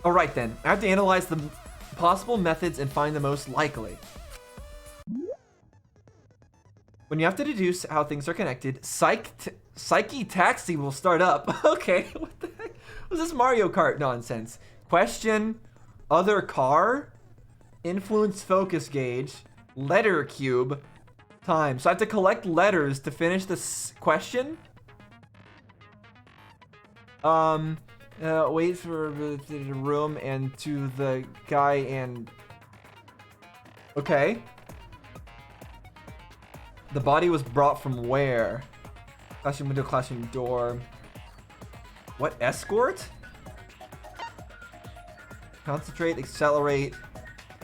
All right then, I have to analyze the possible methods and find the most likely. When you have to deduce how things are connected, Psyche Taxi will start up. Okay, what the heck? What's this Mario Kart nonsense? Question, other car, influence focus gauge, letter cube, time. So I have to collect letters to finish this question. Wait for the room and to the guy and... Okay. The body was brought from where? Classroom window, classroom door. What, escort? Concentrate, accelerate,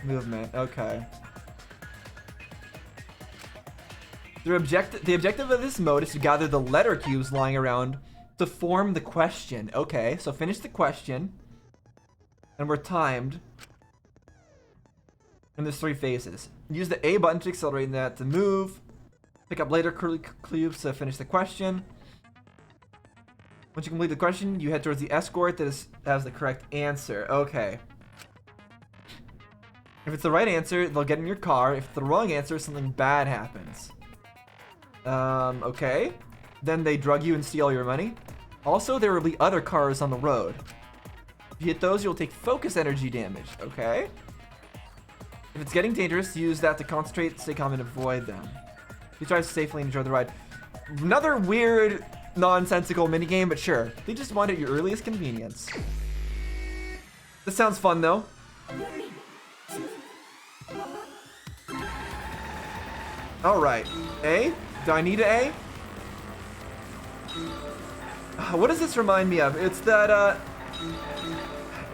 movement. Okay. The objective of this mode is to gather the letter cubes lying around to form the question. Okay, so finish the question. And we're timed. And there's 3 phases. Use the A button to accelerate that to move. Pick up later cubes to finish the question. Once you complete the question, you head towards the escort that has the correct answer. Okay. If it's the right answer, they'll get in your car. If it's the wrong answer, something bad happens. Okay. Then they drug you and steal your money. Also, there will be other cars on the road. If you hit those, you'll take focus energy damage. Okay. If it's getting dangerous, use that to concentrate, stay calm, and avoid them. You try to safely enjoy the ride. Another weird, nonsensical minigame, but sure. They just want it at your earliest convenience. This sounds fun, though. Alright. A? Do I need an A? What does this remind me of? It's that,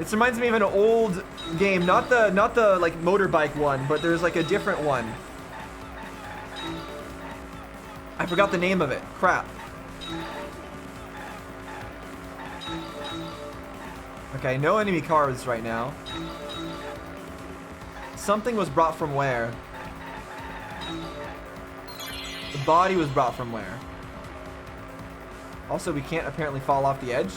it reminds me of an old game. Not the, like, motorbike one, but there's, like, a different one. I forgot the name of it. Crap. Okay, no enemy cars right now. Something was brought from where? The body was brought from where? Also, we can't apparently fall off the edge.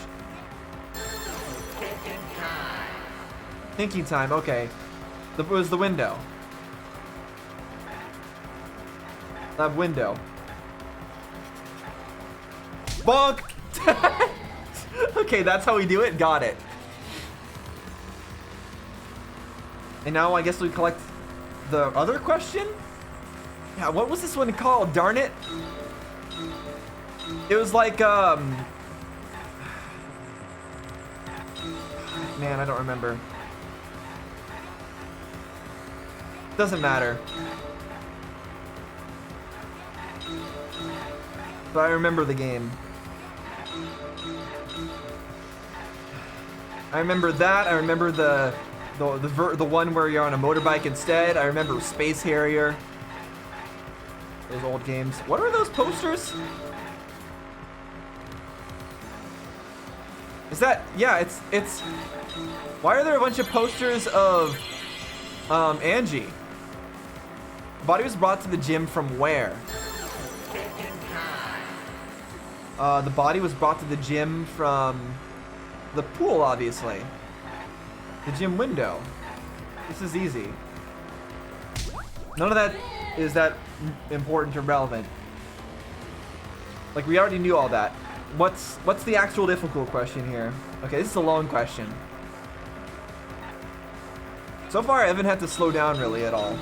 Thinking time, okay. It was the window. That window. Bonk! Okay, that's how we do it. Got it. And now I guess we collect the other question? Yeah, what was this one called? Darn it. It was like, man, I don't remember. Doesn't matter. But I remember the game. I remember that. I remember the one where you're on a motorbike instead. I remember Space Harrier. Those old games. What are those posters? Is that, yeah, it's why are there a bunch of posters of Angie? The body was brought to the gym from where? The body was brought to the gym from the pool, obviously. The gym window. This is easy. None of that is that important or relevant. Like, we already knew all that. What's the actual difficult question here? Okay, this is a long question. So far, I haven't had to slow down really at all.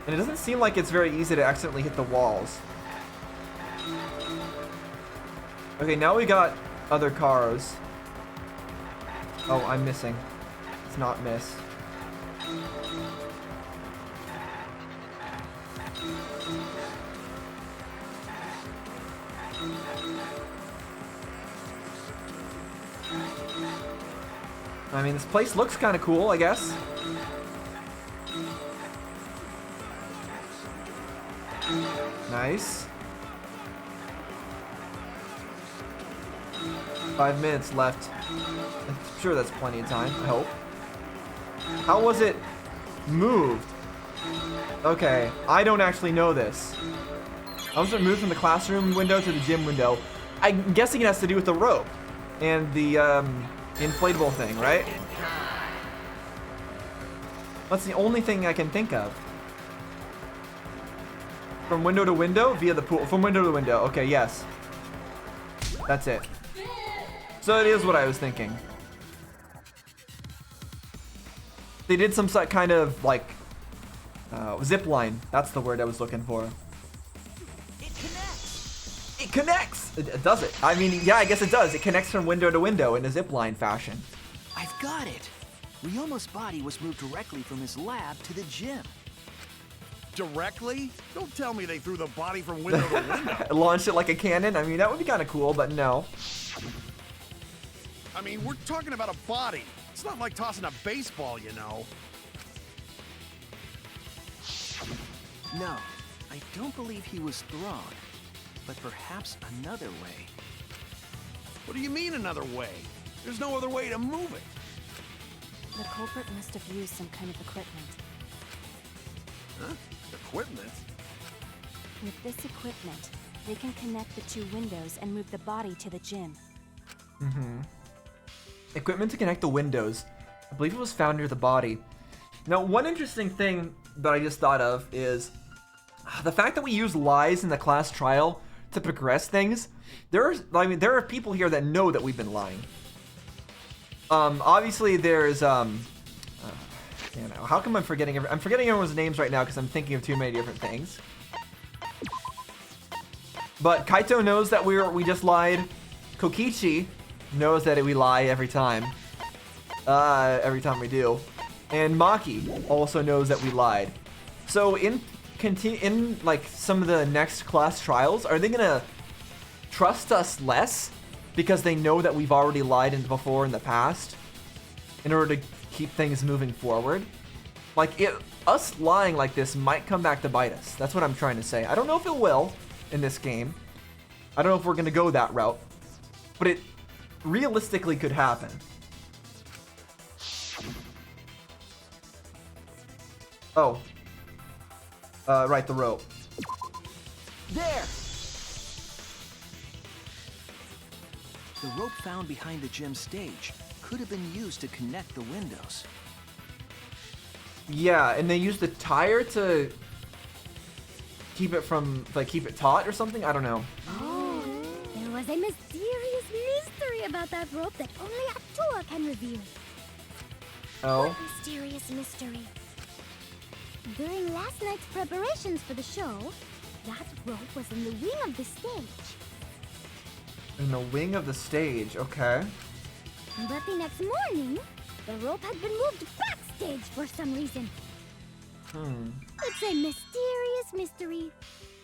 And it doesn't seem like it's very easy to accidentally hit the walls. Okay, now we got other cars. Oh, I'm missing. It's not miss. I mean, this place looks kind of cool, I guess. Nice. 5 minutes left. I'm sure that's plenty of time, I hope. How was it moved? Okay, I don't actually know this. How was it moved from the classroom window to the gym window? I'm guessing it has to do with the rope and the The inflatable thing, right? That's the only thing I can think of. From window to window via the pool. From window to window. Okay, yes. That's it. So it is what I was thinking. They did some kind of like zip line. That's the word I was looking for. It connects. It connects. It does it. I mean, yeah, I guess it does. It connects from window to window in a zip line fashion. I've got it. Ryoma's body was moved directly from his lab to the gym. Directly? Don't tell me they threw the body from window to window. Launched it like a cannon. I mean, that would be kind of cool, but no. I mean, we're talking about a body. It's not like tossing a baseball, you know. No, I don't believe he was thrown, but perhaps another way. What do you mean another way? There's no other way to move it. The culprit must have used some kind of equipment. Huh? Equipment? With this equipment, they can connect the two windows and move the body to the gym. Mm-hmm. Equipment to connect the windows. I believe it was found near the body. Now, one interesting thing that I just thought of is the fact that we use lies in the class trial to progress things. There are people here that know that we've been lying. Obviously there's you know, how come I'm forgetting everyone's names right now because I'm thinking of too many different things. But Kaito knows that we just lied. Kokichi knows that we lie every time we do. And Maki also knows that we lied. So in like some of the next class trials, are they gonna trust us less because they know that we've already lied before in the past in order to keep things moving forward? Like, us lying like this might come back to bite us. That's what I'm trying to say. I don't know if it will in this game. I don't know if we're gonna go that route, but it realistically could happen. Oh. Right, the rope. There! The rope found behind the gym stage could have been used to connect the windows. Yeah, and they used the tire to keep it from, like, keep it taut or something? I don't know. Oh, there was a mysterious mystery about that rope that only Atua can reveal. Oh? What mysterious mystery? During last night's preparations for the show, that rope was in the wing of the stage. In the wing of the stage, okay. But the next morning, the rope had been moved backstage for some reason. It's a mysterious mystery.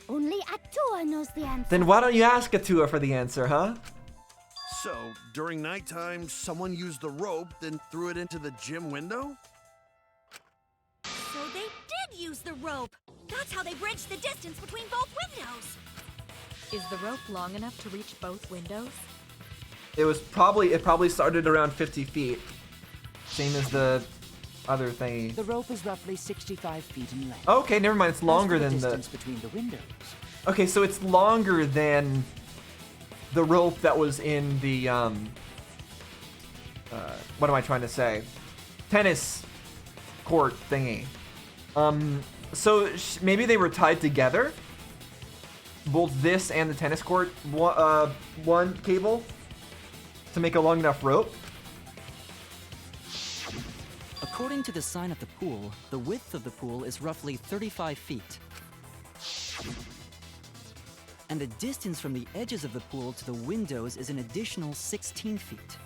Only Atua knows the answer. Then why don't you ask Atua for the answer, huh? So, during nighttime, someone used the rope, then threw it into the gym window? So they did use the rope. That's how they bridged the distance between both windows. Is the rope long enough to reach both windows? It probably started around 50 feet. Same as the other thing. The rope is roughly 65 feet in length. Okay, never mind. It's longer than distance between the windows. Okay, so it's longer than the rope that was in the what am I trying to say? Tennis court thingy. So maybe they were tied together, both this and the tennis court one cable, to make a long enough rope. According to the sign at the pool, the width of the pool is roughly 35 feet. And the distance from the edges of the pool to the windows is an additional 16 feet.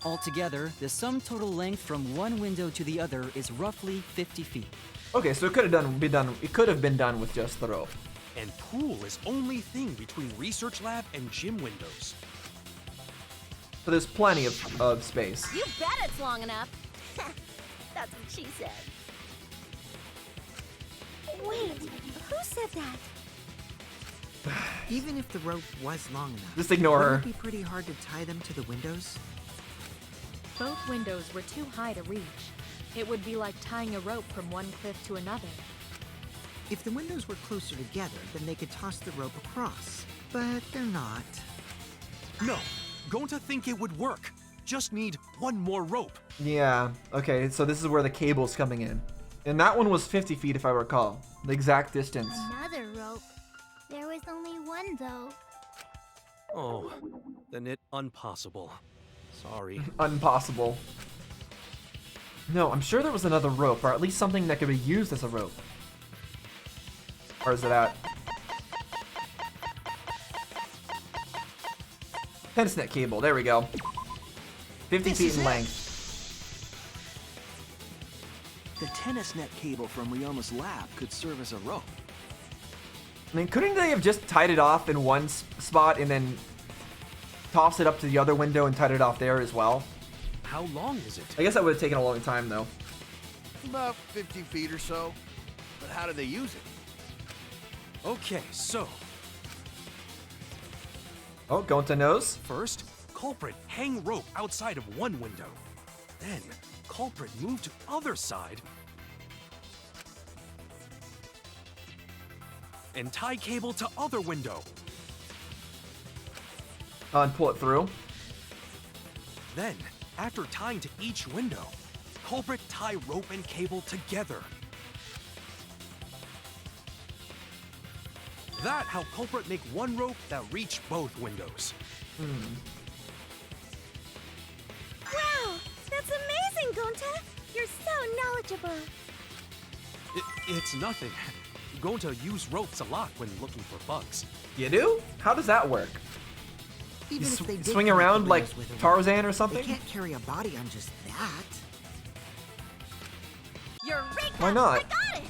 Altogether, the sum total length from one window to the other is roughly 50 feet. Okay, so it could have been done with just the rope. And pool is only thing between research lab and gym windows. So there's plenty of space. You bet it's long enough. That's what she said. Wait, who said that? Even if the rope was long enough, Just ignore her. wouldn't it be pretty hard to tie them to the windows? Both windows were too high to reach. It would be like tying a rope from one cliff to another. If the windows were closer together, then they could toss the rope across. But they're not. No, going to think it would work. just need one more rope. Yeah, okay, so this is where the cable's coming in. And that one was 50 feet if I recall. The exact distance. Another rope. There was only one, though. Oh, then it impossible. Sorry. Impossible. No, I'm sure there was another rope, or at least something that could be used as a rope. Where is it at? Tennis net cable, there we go. 50 feet in length. The tennis net cable from Ryoma's lab could serve as a rope. I mean, couldn't they have just tied it off in one spot and then tossed it up to the other window and tied it off there as well? How long is it? I guess that would have taken a long time, though. About 50 feet or so. But how do they use it? Okay, so Oh, going to nose? first, culprit hang rope outside of one window. Then, culprit move to other side and tie cable to other window. And pull it through. Then, after tying to each window, culprit tie rope and cable together. That how culprit make one rope that reach both windows. Wow, that's amazing, Gonta. You're so knowledgeable. It's nothing. Gonta use ropes a lot when looking for bugs. You do? How does that work? Even You if they did swing connect around the like windows with a rope, Tarzan or they something? can't carry a body on just that. Eureka! Why not? I got it!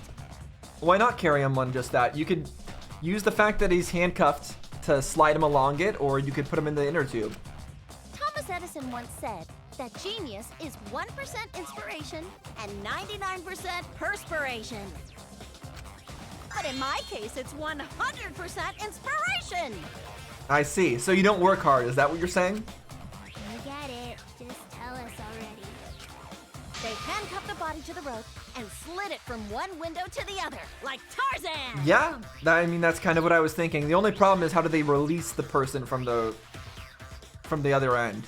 Why not carry him on just that? You could use the fact that he's handcuffed to slide him along it, or you could put him in the inner tube. Thomas Edison once said that genius is 1% inspiration and 99% perspiration. But in my case, it's 100% inspiration. I see. So you don't work hard, is that what you're saying? You get it. Just tell us already. They handcuffed the body to the rope and slid it from one window to the other, like Tarzan. Yeah, I mean, that's kind of what I was thinking. The only problem is how do they release the person from the other end?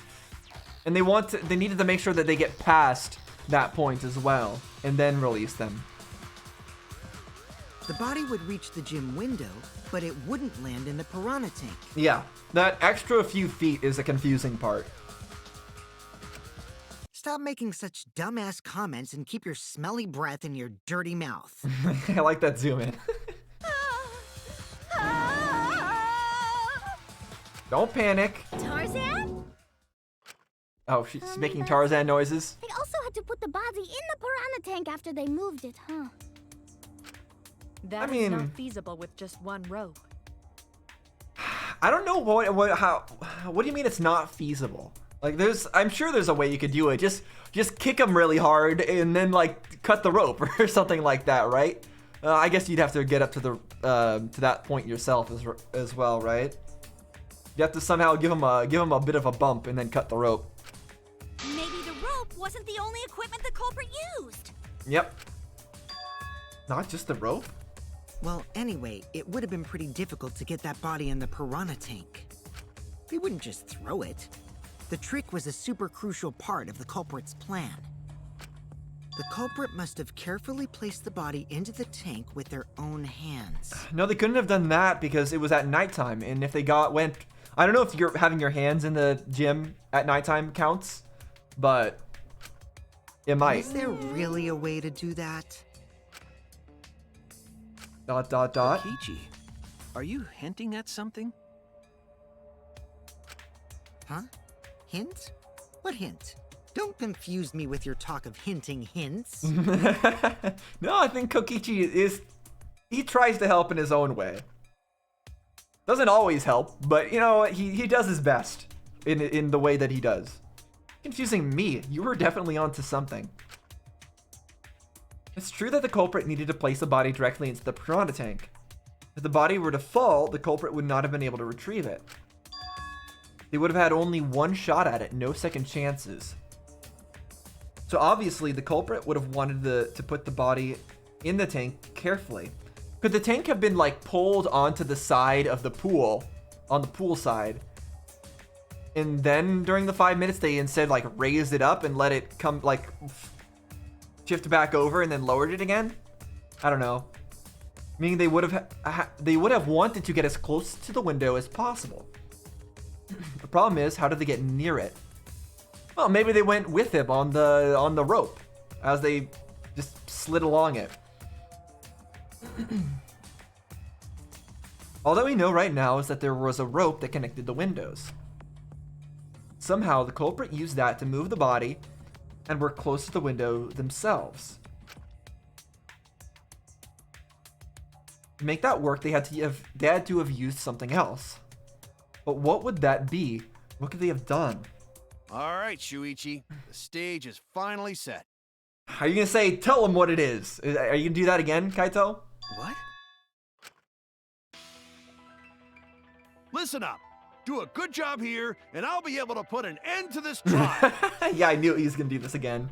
And they needed to make sure that they get past that point as well, and then release them. The body would reach the gym window, but it wouldn't land in the piranha tank. Yeah, that extra few feet is a confusing part. Stop making such dumbass comments and keep your smelly breath in your dirty mouth. I like that zoom in. Don't panic. Tarzan? Oh, she's making Tarzan noises. They also had to put the body in the piranha tank after they moved it, huh? That mean- is not feasible with just one rope. I don't know what do you mean it's not feasible? Like I'm sure there's a way you could do it. Just kick them really hard and then like cut the rope or something like that, right? I guess you'd have to get up to the to that point yourself as well, right? You have to somehow give them a bit of a bump and then cut the rope. Maybe the rope wasn't the only equipment the culprit used. Yep. Not just the rope? Well, anyway, it would have been pretty difficult to get that body in the piranha tank. They wouldn't just throw it. The trick was a super crucial part of the culprit's plan. The culprit must have carefully placed the body into the tank with their own hands. No, they couldn't have done that because it was at nighttime, and if they went, I don't know if you're having your hands in the gym at nighttime counts, but it might. Is there really a way to do that? ... Kokichi, are you hinting at something? Huh? Hint? What hint? Don't confuse me with your talk of hinting hints. No, I think Kokichi he tries to help in his own way. Doesn't always help, but you know, he does his best in the way that he does. Confusing me, you were definitely onto something. It's true that the culprit needed to place the body directly into the piranha tank. If the body were to fall, the culprit would not have been able to retrieve it. They would have had only one shot at it, no second chances. So obviously the culprit would have wanted to put the body in the tank carefully. Could the tank have been like pulled onto the side of the pool, on the pool side, And then during the 5 minutes, they instead like raised it up and let it come like shift back over and then lowered it again. I don't know. Meaning they would have wanted to get as close to the window as possible. The problem is, how did they get near it? Well, maybe they went with him on the rope as they just slid along it. All that we know right now is that there was a rope that connected the windows. Somehow, the culprit used that to move the body and were close to the window themselves. To make that work, they had to have used something else. But what would that be? What could they have done? All right, Shuichi, the stage is finally set. Are you gonna say, tell them what it is? Are you gonna do that again, Kaito? What? Listen up. Do a good job here, and I'll be able to put an end to this trial. Yeah, I knew he was gonna do this again.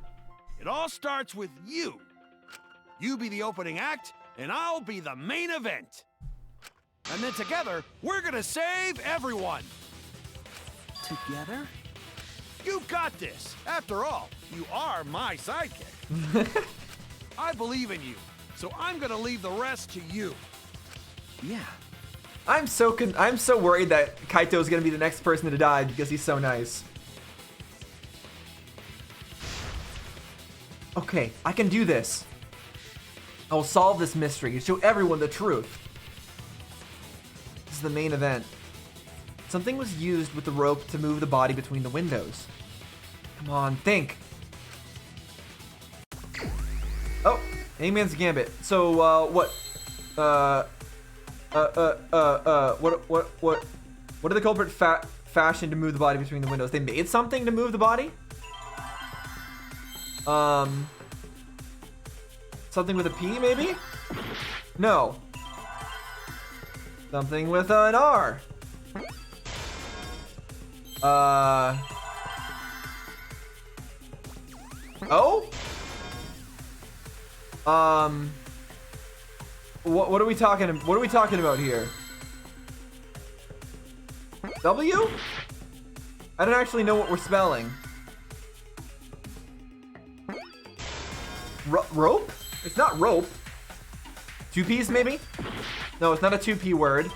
It all starts with you. You be the opening act, and I'll be the main event. And then together, we're gonna save everyone. Together? You got this. After all, you are my sidekick. I believe in you, so I'm gonna leave the rest to you. Yeah. I'm so worried that Kaito is gonna be the next person to die because he's so nice. Okay, I can do this. I will solve this mystery and show everyone the truth. This is the main event. Something was used with the rope to move the body between the windows. Come on, think. Oh, Hangman's Gambit. So, what did the culprit fashion to move the body between the windows? They made something to move the body? Something with a P, maybe? No. Something with an R. Oh? What are we talking about here? W? I don't actually know what we're spelling. Rope? It's not rope. 2 P's maybe? No, it's not a 2P word.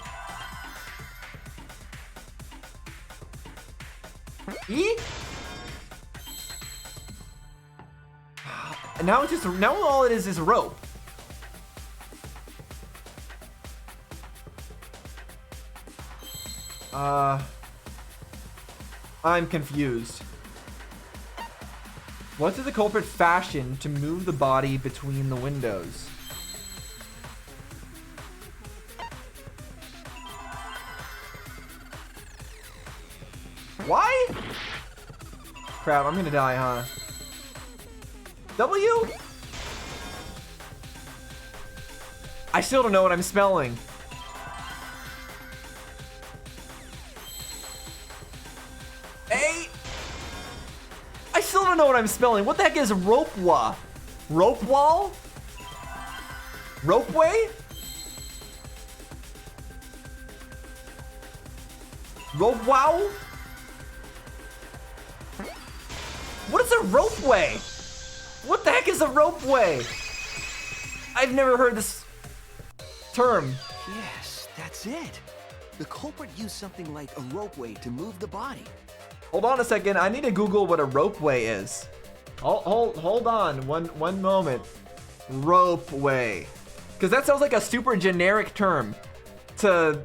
E? And now all it is rope. I'm confused. What did the culprit fashion to move the body between the windows? Why? Crap, I'm gonna die, huh? W? I still don't know what I'm spelling. A? I still don't know what I'm spelling. What the heck is rope-wa? Rope wall? Ropeway? Rope wow? What is a ropeway? What the heck is a ropeway? I've never heard this term. Yes, that's it. The culprit used something like a ropeway to move the body. Hold on a second. I need to Google what a ropeway is. Hold on. One moment. Ropeway. Because that sounds like a super generic term to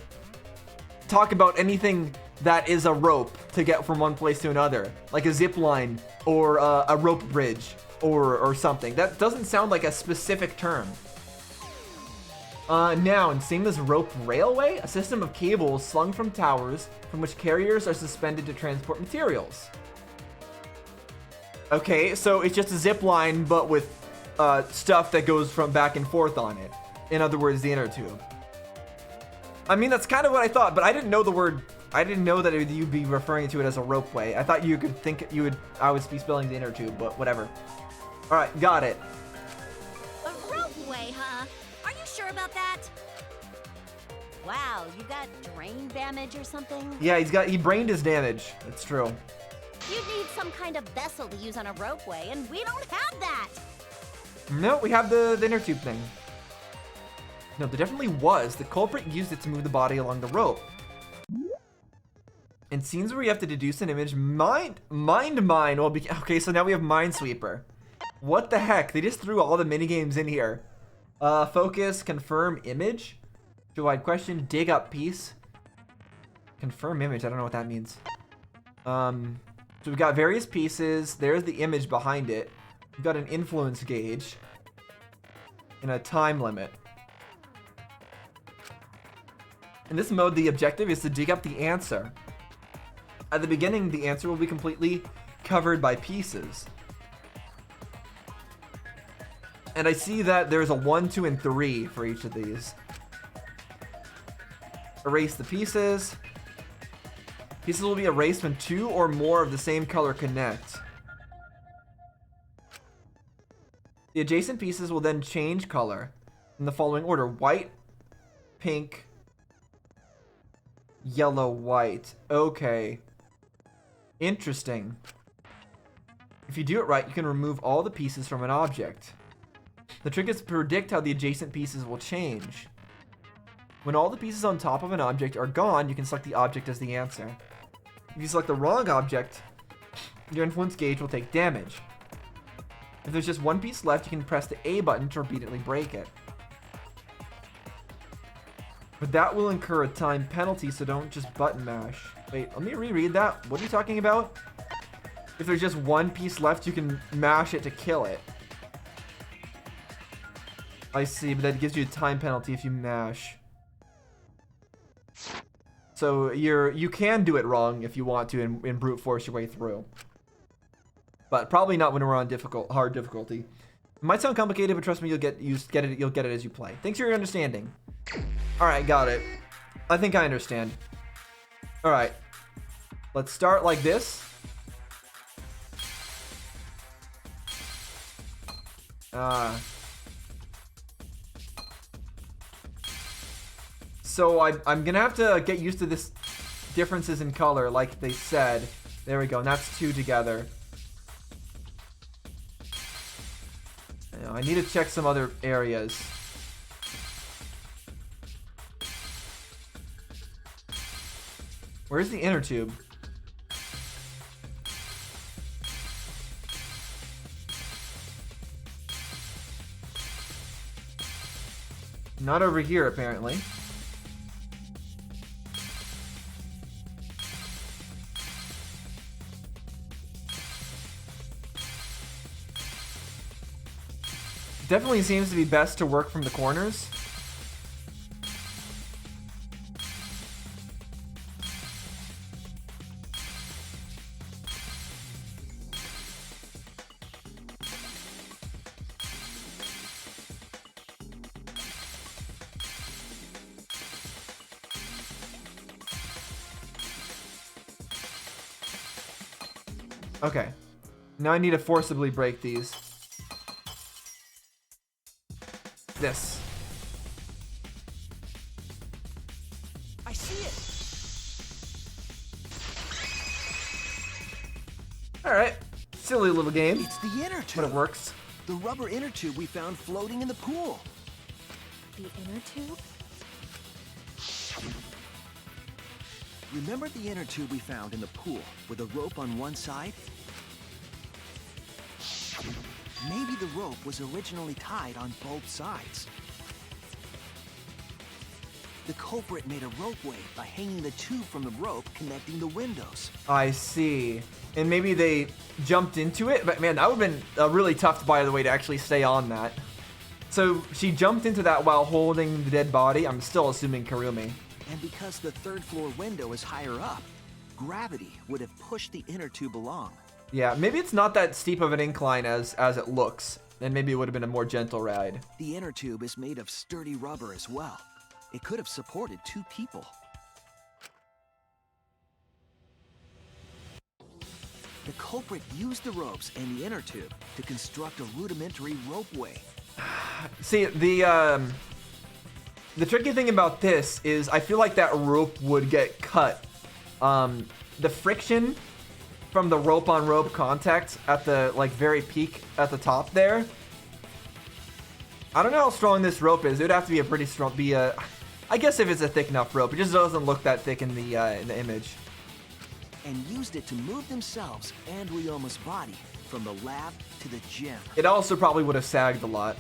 talk about anything that is a rope to get from one place to another. Like a zip line or a rope bridge or something. That doesn't sound like a specific term. Noun, same as rope railway, a system of cables slung from towers from which carriers are suspended to transport materials. Okay, so it's just a zip line, but with stuff that goes from back and forth on it. In other words, the inner tube. I mean, that's kind of what I thought, but I didn't know the word. I didn't know that you'd be referring to it as a ropeway. I thought you could think I would be spelling the inner tube, but whatever. All right, got it. A ropeway, huh? Are you sure about that? Wow, you got drain damage or something? Yeah, he brained his damage. It's true. You need some kind of vessel to use on a ropeway, and we don't have that! No, we have the inner tube thing. No, there definitely was. The culprit used it to move the body along the rope. In scenes where you have to deduce an image, mind will be... Okay, so now we have Minesweeper. What the heck? They just threw all the minigames in here. Focus, confirm image. Provide question, dig up piece. Confirm image, I don't know what that means. So we've got various pieces. There's the image behind it. We've got an influence gauge. And a time limit. In this mode, the objective is to dig up the answer. At the beginning, the answer will be completely covered by pieces. And I see that there's a 1, 2, and 3 for each of these. Erase the pieces. Pieces will be erased when 2 or more of the same color connect. The adjacent pieces will then change color in the following order: white, pink, yellow, white. Okay. Interesting. If you do it right, you can remove all the pieces from an object. The trick is to predict how the adjacent pieces will change. When all the pieces on top of an object are gone, you can select the object as the answer. If you select the wrong object, your influence gauge will take damage. If there's just one piece left, you can press the A button to repeatedly break it. But that will incur a time penalty, so don't just button mash. Wait, let me reread that. What are you talking about? If there's just one piece left, you can mash it to kill it. I see, but that gives you a time penalty if you mash. So you can do it wrong if you want to and brute force your way through. But probably not when we're on hard difficulty. It might sound complicated, but trust me, you'll get it as you play. Thanks for your understanding. Alright, got it. I think I understand. Alright. Let's start like this. So I'm gonna have to get used to this differences in color, like they said. There we go, and that's 2 together. I need to check some other areas. Where's the inner tube? Not over here, apparently. Definitely seems to be best to work from the corners. Okay. Now I need to forcibly break these. This. I see it. Alright. Silly little game. It's the inner tube. But it works. The rubber inner tube we found floating in the pool. The inner tube? Remember the inner tube we found in the pool with a rope on one side? Maybe the rope was originally tied on both sides. The culprit made a ropeway by hanging the tube from the rope connecting the windows. I see. And maybe they jumped into it, but man, that would have been really tough, by the way, to actually stay on that. So she jumped into that while holding the dead body. I'm still assuming Karumi. And because the third floor window is higher up, gravity would have pushed the inner tube along. Yeah, maybe it's not that steep of an incline as it looks. And maybe it would have been a more gentle ride. The inner tube is made of sturdy rubber as well. It could have supported 2 people. The culprit used the ropes and the inner tube to construct a rudimentary ropeway. See, the The tricky thing about this is I feel like that rope would get cut. The friction from the rope on rope contact at the like very peak at the top there. I don't know how strong this rope is. It would have to be a pretty strong, I guess if it's a thick enough rope. It just doesn't look that thick in the image. And used it to move themselves and Ryoma's body from the lab to the gym. It also probably would have sagged a lot.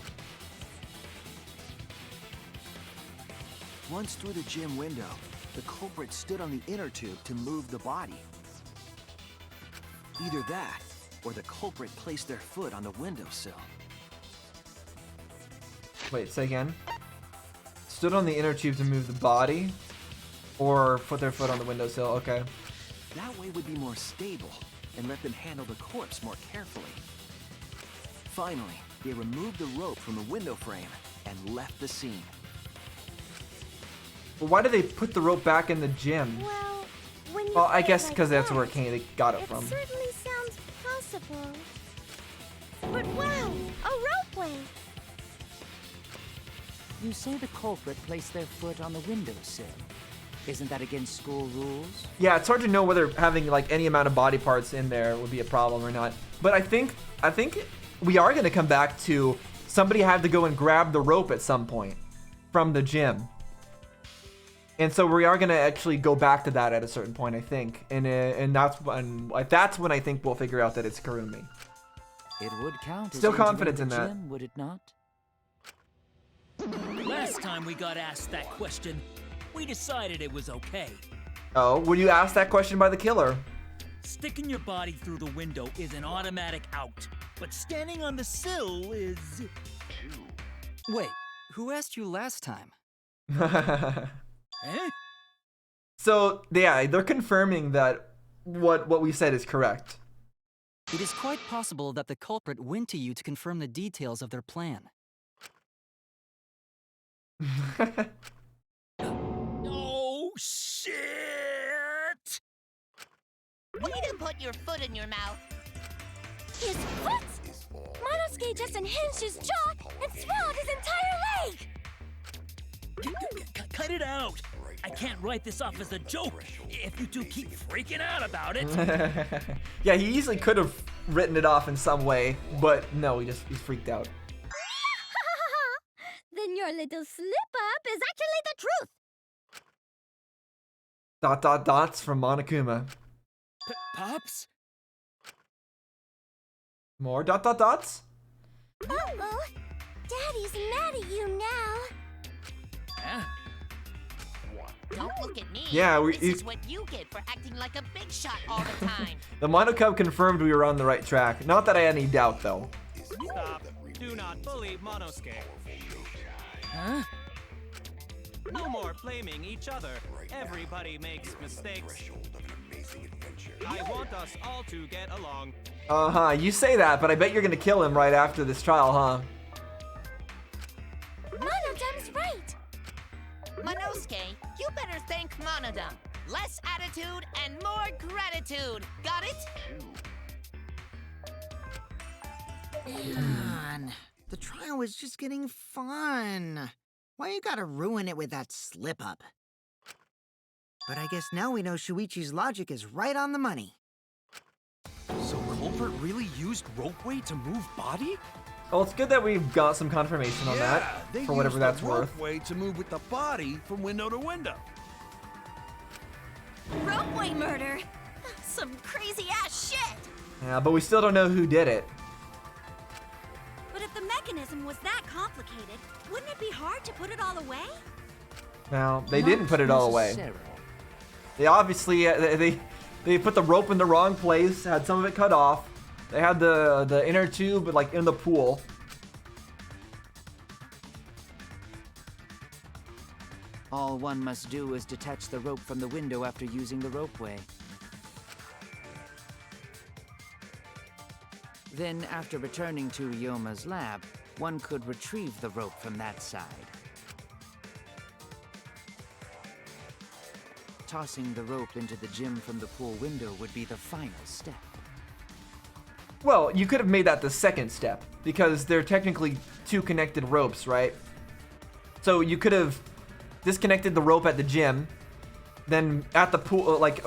Once through the gym window, the culprit stood on the inner tube to move the body. Either that, or the culprit placed their foot on the windowsill. Wait, say again. Stood on the inner tube to move the body, or put their foot on the windowsill. Okay. That way would be more stable and let them handle the corpse more carefully. Finally, they removed the rope from the window frame and left the scene. Well, why did they put the rope back in the gym? Well, when you Well, I put it guess like because that's that, where they got it from. It certainly sounds possible. But wow, a ropeway! You say the culprit placed their foot on the windowsill. Isn't that against school rules? Yeah, it's hard to know whether having like any amount of body parts in there would be a problem or not. But I think we are going to come back to somebody had to go and grab the rope at some point from the gym. And so we are going to actually go back to that at a certain point, I think. And that's when I think we'll figure out that it's Karumi. It would count. Still as entering confident the in that. gym, would it not? Last time we got asked that question, we decided it was okay. Oh, were you asked that question by the killer? Sticking your body through the window is an automatic out, but standing on the sill is... Wait, who asked you last time? Eh? So, yeah, they're confirming that what we said is correct. It is quite possible that the culprit went to you to confirm the details of their plan. Oh, shit! Way to put your foot in your mouth. His foot! Monosuke just unhinged his jaw and swallowed his entire leg! Cut it out! I can't write this off as a joke if you two keep freaking out about it. Yeah, he easily could have written it off in some way, but no, he's freaked out. Then your little slip-up is actually the truth! Dots from Monokuma. Pops? More dots? Uh-oh! Daddy's mad at you now! Huh? Don't look at me. Yeah, this is what you get for acting like a big shot all the time. The Monokub confirmed we were on the right track. Not that I had any doubt, though. Stop. Do not bully Monosuke. Huh? No more blaming each other. Everybody makes mistakes. I want us all to get along. Uh-huh, you say that, but I bet you're gonna kill him right after this trial, huh? Monodum's right! Monosuke, you better thank Monodum. Less attitude and more gratitude. Got it? Man, the trial was just getting fun. Why you gotta ruin it with that slip-up? But I guess now we know Shuichi's logic is right on the money. So culprit really used ropeway to move body? Well, it's good that we've got some confirmation on that, they for whatever used that's the worth. ropeway to move with the body from window to window. Ropeway murder. Some crazy ass shit. Yeah, but we still don't know who did it. But if the mechanism was that complicated, wouldn't it be hard to put it all away? Now, they didn't put it all away. Necessarily. They obviously, they put the rope in the wrong place, had some of it cut off. They had the inner tube, like, in the pool. All one must do is detach the rope from the window after using the ropeway. Then, after returning to Ryoma's lab, one could retrieve the rope from that side. Tossing the rope into the gym from the pool window would be the final step. Well, you could have made that the second step, because they're technically two connected ropes, right? So you could have disconnected the rope at the gym, then at the pool, like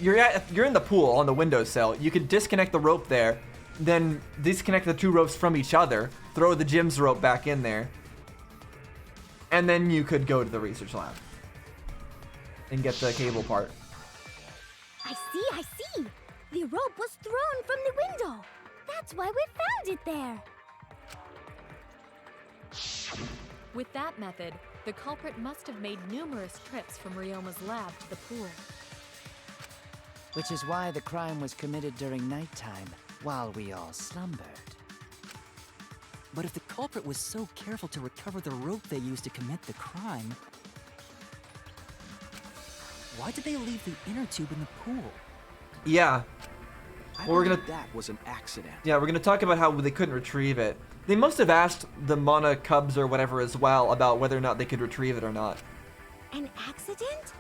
you're in the pool on the windowsill, you could disconnect the rope there, then disconnect the 2 ropes from each other, throw the gym's rope back in there, and then you could go to the research lab and get the cable part. I see. The rope was thrown from the window. That's why we found it there. With that method, the culprit must have made numerous trips from Ryoma's lab to the pool. Which is why the crime was committed during nighttime, while we all slumbered. But if the culprit was so careful to recover the rope they used to commit the crime, why did they leave the inner tube in the pool? Yeah. Well, we're gonna. That was an accident. Yeah, we're gonna talk about how they couldn't retrieve it. They must have asked the Mana Cubs or whatever as well about whether or not they could retrieve it or not. An accident?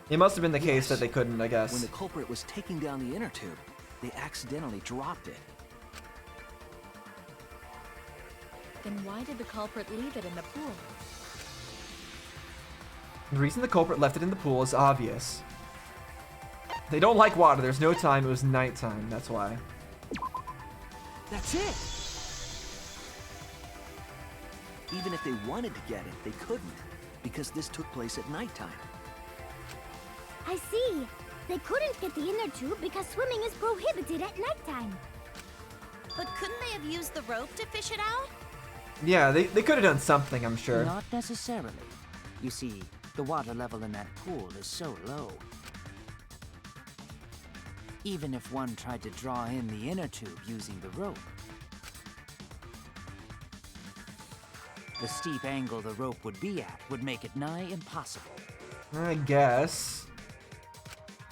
It must have been the case Yes. that they couldn't, I guess. When the culprit was taking down the inner tube, they accidentally dropped it. Then why did the culprit leave it in the pool? The reason the culprit left it in the pool is obvious. They don't like water. There's no time. It was nighttime. That's why. That's it! Even if they wanted to get it, they couldn't, because this took place at nighttime. I see. They couldn't get the inner tube because swimming is prohibited at nighttime. But couldn't they have used the rope to fish it out? Yeah, they could have done something, I'm sure. Not necessarily. You see, the water level in that pool is so low. Even if one tried to draw in the inner tube using the rope, the steep angle the rope would be at would make it nigh impossible. I guess.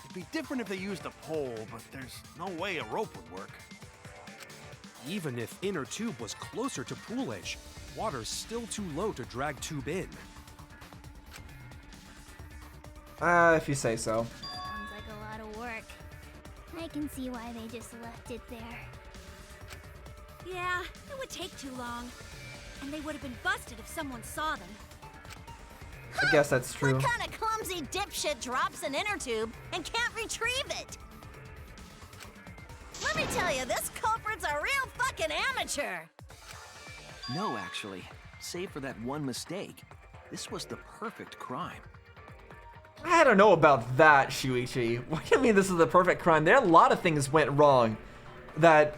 It'd be different if they used a pole, but there's no way a rope would work. Even if inner tube was closer to pool edge, water's still too low to drag tube in. If you say so. Sounds like a lot of work. I can see why they just left it there. Yeah, it would take too long. And they would have been busted if someone saw them. I guess that's true. What kind of clumsy dipshit drops an inner tube and can't retrieve it? Let me tell you, this culprit's a real fucking amateur. No, actually. Save for that one mistake, this was the perfect crime. I don't know about that, Shuichi. What do you mean this is the perfect crime? There are a lot of things went wrong that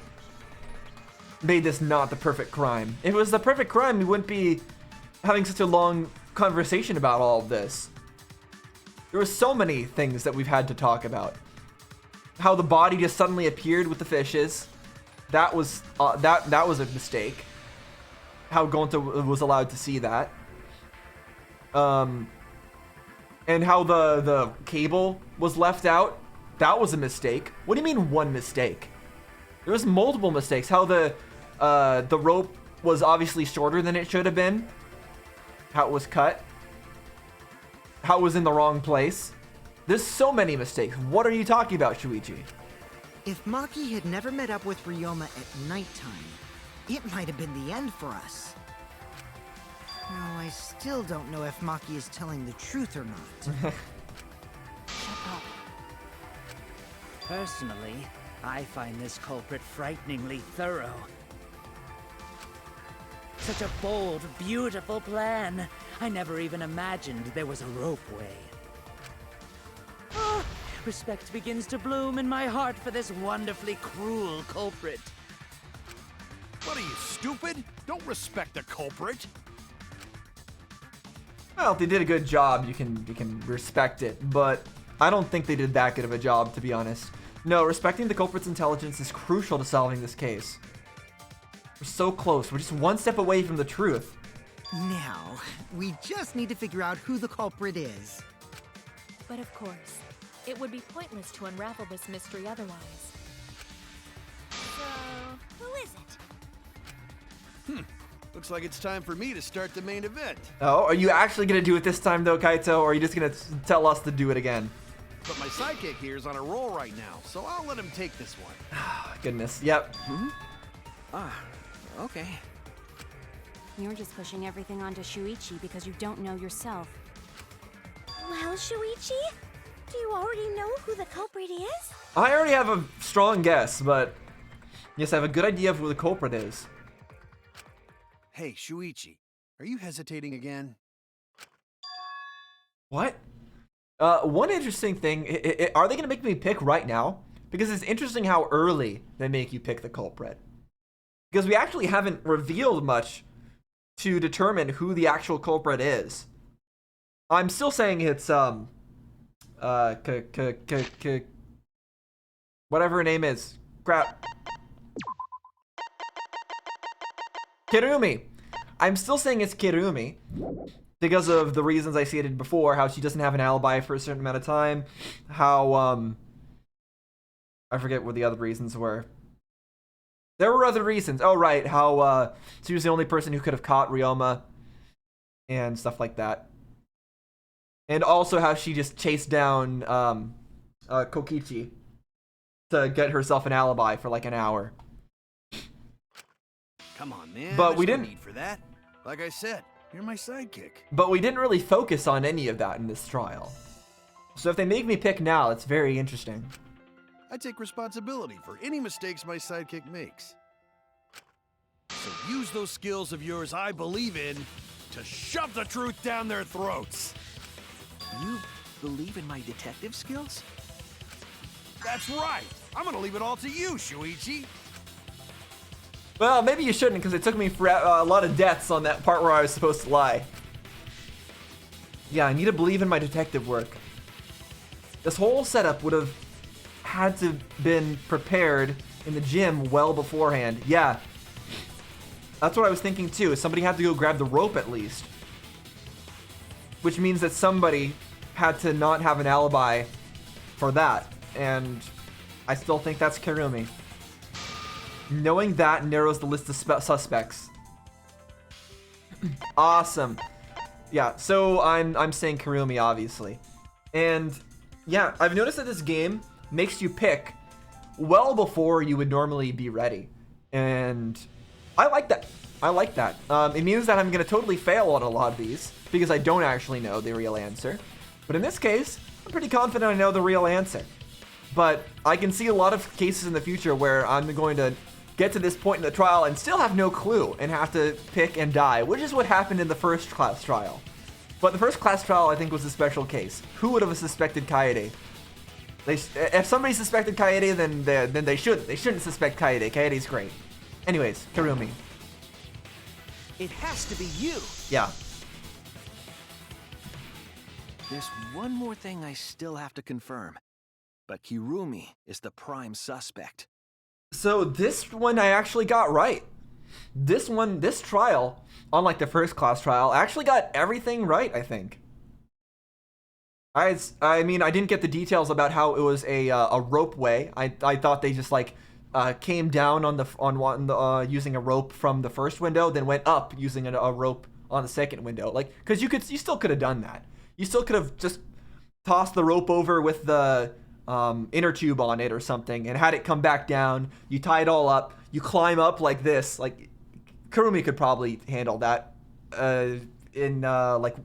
made this not the perfect crime. If it was the perfect crime, we wouldn't be having such a long conversation about all of this. There were so many things that we've had to talk about. How the body just suddenly appeared with the fishes. That was that was a mistake. How Gonta was allowed to see that. And how the cable was left out. That was a mistake. What do you mean one mistake? There was multiple mistakes. How the rope was obviously shorter than it should have been. How it was cut. How it was in the wrong place. There's so many mistakes. What are you talking about, Shuichi? If Maki had never met up with Ryoma at nighttime, it might have been the end for us. Now, I still don't know if Maki is telling the truth or not. Shut up. Personally, I find this culprit frighteningly thorough. Such a bold, beautiful plan. I never even imagined there was a ropeway. Ah, respect begins to bloom in my heart for this wonderfully cruel culprit. What are you, stupid? Don't respect the culprit. Well, if they did a good job, you can respect it, but I don't think they did that good of a job, to be honest. No, respecting the culprit's intelligence is crucial to solving this case. We're so close. We're just one step away from the truth. Now, we just need to figure out who the culprit is. But of course, it would be pointless to unravel this mystery otherwise. So, who is it? Looks like it's time for me to start the main event. Oh, are you actually going to do it this time, though, Kaito, or are you just going to tell us to do it again? But my sidekick here is on a roll right now, so I'll let him take this one. Goodness, yep. Okay. You're just pushing everything onto Shuichi because you don't know yourself. Well, Shuichi, do you already know who the culprit is? I already have a strong guess, but yes, I have a good idea of who the culprit is. Hey, Shuichi, are you hesitating again? What? One interesting thing, are they gonna make me pick right now? Because it's interesting how early they make you pick the culprit. Because we actually haven't revealed much to determine who the actual culprit is. I'm still saying it's, whatever her name is. Crap. Kirumi. I'm still saying it's Kirumi. Because of the reasons I stated before, how she doesn't have an alibi for a certain amount of time, how, I forget what the other reasons were. There were other reasons. Oh, right, how, she was the only person who could have caught Ryoma, and stuff like that. And also how she just chased down, Kokichi to get herself an alibi for like an hour. Come on, man. But we There's didn't- no need for that. Like I said, you're my sidekick. But we didn't really focus on any of that in this trial. So if they make me pick now, it's very interesting. I take responsibility for any mistakes my sidekick makes. So use those skills of yours I believe in to shove the truth down their throats. You believe in my detective skills? That's right. I'm gonna leave it all to you, Shuichi. Well, maybe you shouldn't, because it took me for a lot of deaths on that part where I was supposed to lie. Yeah, I need to believe in my detective work. This whole setup would have had to been prepared in the gym well beforehand. Yeah. That's what I was thinking too. Somebody had to go grab the rope at least. Which means that somebody had to not have an alibi for that. And I still think that's Kirumi. Knowing that narrows the list of suspects. Awesome. Yeah, so I'm saying Kirumi, obviously. And yeah, I've noticed that this game makes you pick well before you would normally be ready. And I like that. I like that. It means that I'm going to totally fail on a lot of these because I don't actually know the real answer. But in this case, I'm pretty confident I know the real answer. But I can see a lot of cases in the future where I'm going to get to this point in the trial and still have no clue and have to pick and die, which is what happened in the first class trial. But the first class trial, I think, was a special case. Who would have suspected Kaede? If somebody suspected Kaede, then they shouldn't. They shouldn't suspect Kaede. Kaede's great. Anyways, Kirumi. It has to be you. Yeah. There's one more thing I still have to confirm. But Kirumi is the prime suspect. So this one I actually got right. This trial, unlike the first class trial, I actually got everything right, I think. I mean, I didn't get the details about how it was a ropeway. I thought they just like came down on using a rope from the first window, then went up using a rope on the second window. Like, because you still could have done that. You still could have just tossed the rope over with the inner tube on it or something and had it come back down. You tie it all up. You climb up like this. Like, Kirumi could probably handle that. Like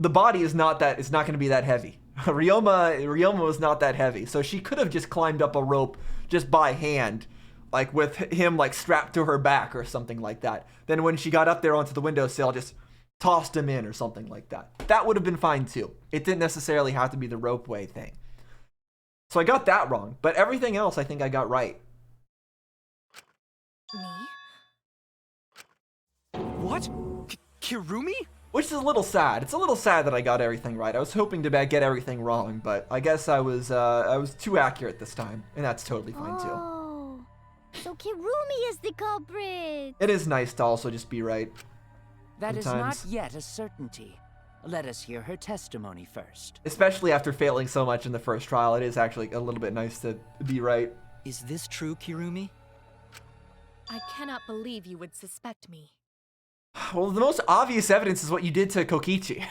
the body is not going to be that heavy. Ryoma was not that heavy, so she could have just climbed up a rope just by hand, like with him like strapped to her back or something like that. Then when she got up there onto the windowsill, just tossed him in or something like that. That would have been fine too. It didn't necessarily have to be the ropeway thing. So I got that wrong, but everything else I think I got right. Me? What? Kirumi? Which is a little sad. It's a little sad that I got everything right. I was hoping to get everything wrong, but I guess I was too accurate this time, and that's totally fine too. Oh, so Kirumi is the culprit. It is nice to also just be right. That is sometimes. not yet a certainty. Let us hear her testimony first. Especially after failing so much in the first trial, it is actually a little bit nice to be right. Is this true, Kirumi? I cannot believe you would suspect me. Well, the most obvious evidence is what you did to Kokichi.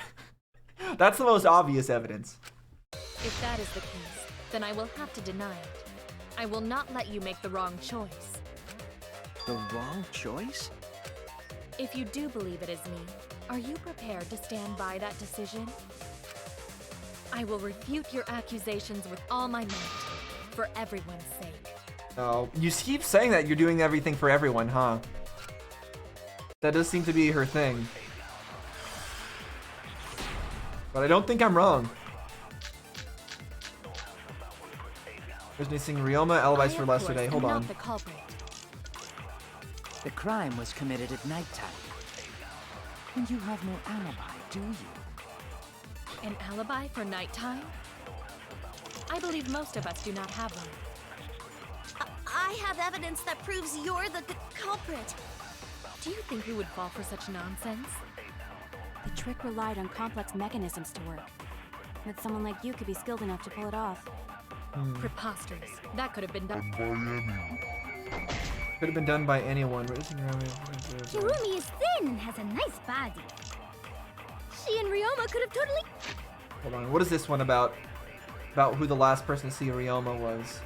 That's the most obvious evidence. If that is the case, then I will have to deny it. I will not let you make the wrong choice. The wrong choice? If you do believe it is me, are you prepared to stand by that decision? I will refute your accusations with all my might, for everyone's sake. Oh, you keep saying that you're doing everything for everyone, huh? That does seem to be her thing. But I don't think I'm wrong. There's missing Ryoma, alibis for yesterday. Hold on. The culprit. The crime was committed at nighttime. And you have no alibi, do you? An alibi for nighttime? I believe most of us do not have one. I have evidence that proves you're the culprit. Do you think we would fall for such nonsense? The trick relied on complex mechanisms to work. That someone like you could be skilled enough to pull it off. Preposterous. That could have been done. Could have been done by anyone. Kirumi is thin and has a nice body. She and Ryoma could have totally... Hold on. What is this one about? About who the last person to see Ryoma was?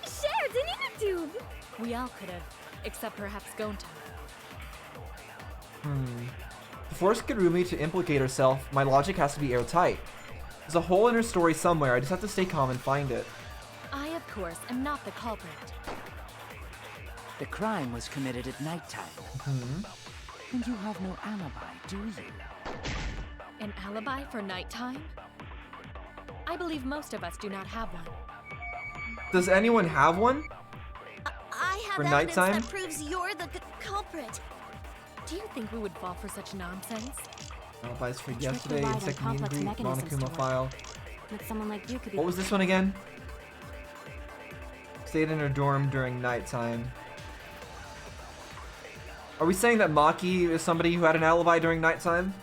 shared an inner tube! We all could have, except perhaps Gonta. To force Kirumi to implicate herself, my logic has to be airtight. There's a hole in her story somewhere. I just have to stay calm and find it. I, of course, am not the culprit. The crime was committed at nighttime. And you have no alibi, do you? An alibi for nighttime? I believe most of us do not have one. Does anyone have one? I have For evidence nighttime? that proves you're the culprit. Do you think we would fall for such nonsense? Alibis for trick yesterday, relied on insect meet and complex greet, mechanisms to Monokuma work. file. That someone like you could be... What was this one again? Stayed in her dorm during nighttime. Are we saying that Maki is somebody who had an alibi during nighttime?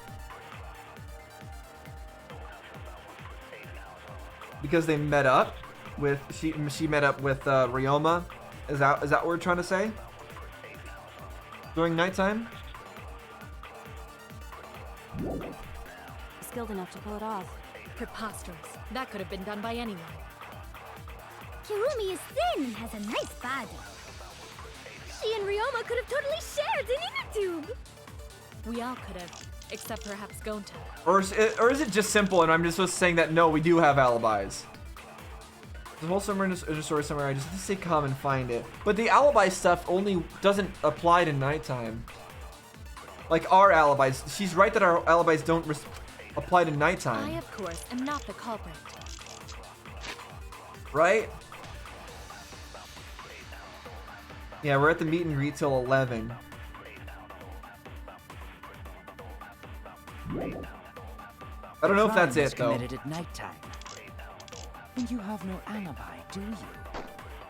Because they met up with she met up with Ryoma. Is that what we're trying to say? During nighttime? skilled enough to pull it off. Preposterous. That could have been done by anyone. Kirumi is thin and has a nice body. She and Ryoma could have totally shared an inner tube. We all could have, except perhaps Gonta. Or is it just simple and I'm just saying that no, we do have alibis? The whole summer in a story somewhere, I just have to stay calm and find it. But the alibi stuff only doesn't apply to nighttime. Like our alibis. She's right that our alibis don't apply to nighttime. I, of course, am not the culprit. Right? Yeah, we're at the meet and greet till 11. I don't know if that's it, though. Committed at nighttime. And you have no alibi, do you?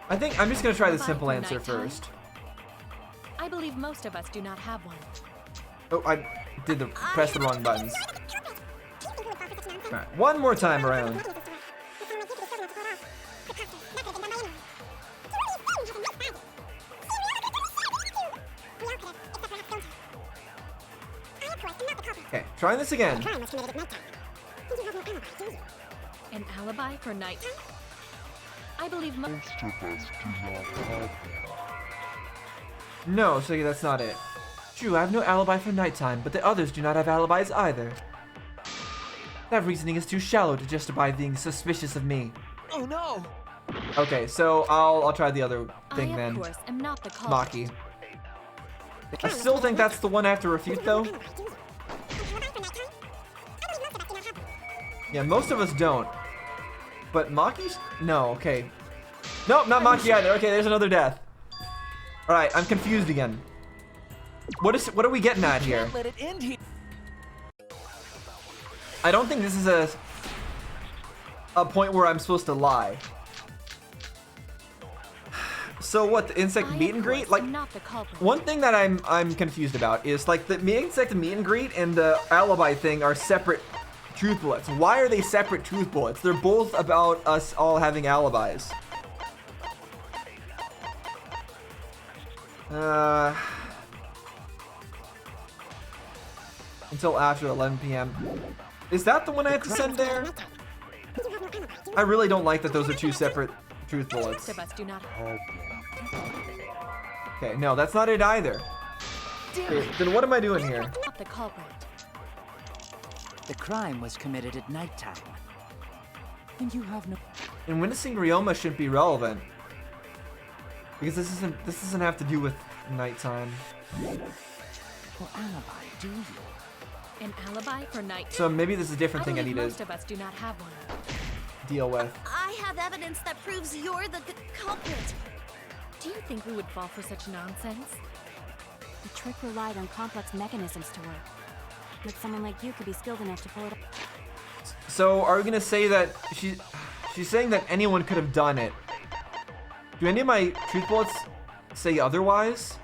I think I'm just gonna try the Alibi simple for answer nighttime? first. I believe most of us do not have one. Oh, I did press the wrong buttons. Alright, one more time around. Okay, trying this again. An alibi for night? I believe most of us do not have No, so that's not it. True, I have no alibi for nighttime, but the others do not have alibis either. That reasoning is too shallow to justify being suspicious of me. Oh no! Okay, so I'll try the other thing I, then. of course, am not the culprit. Maki. I still think that's the one I have to refute though. Yeah, most of us don't. But Maki's? No, okay. Nope, not Maki either. Okay, there's another death. Alright, I'm confused again. What are we getting at here? Let it end here. I don't think this is a point where I'm supposed to lie. So what, the insect meet and greet? Like, not the culprit. one thing that I'm confused about is like the insect meet and greet and the alibi thing are separate truth bullets. Why are they separate truth bullets? They're both about us all having alibis. Until after 11 p.m. Is that the one I have to send there? I really don't like that those are two separate truth bullets. Most of us do not. Okay, no, that's not it either. Okay, then what am I doing here? Not the culprit. The crime was committed at nighttime. And you have no... And witnessing Ryoma shouldn't be relevant. Because this doesn't have to do with nighttime. For alibi, do you? An alibi for night. So maybe this is a different thing I need most to of us do not have one. deal with. I have evidence that proves you're the culprit. Do you think we would fall for such nonsense? The trick relied on complex mechanisms to work. But someone like you could be skilled enough to pull it off. So are we gonna say that she's saying that anyone could have done it? Do any of my truth bullets say otherwise?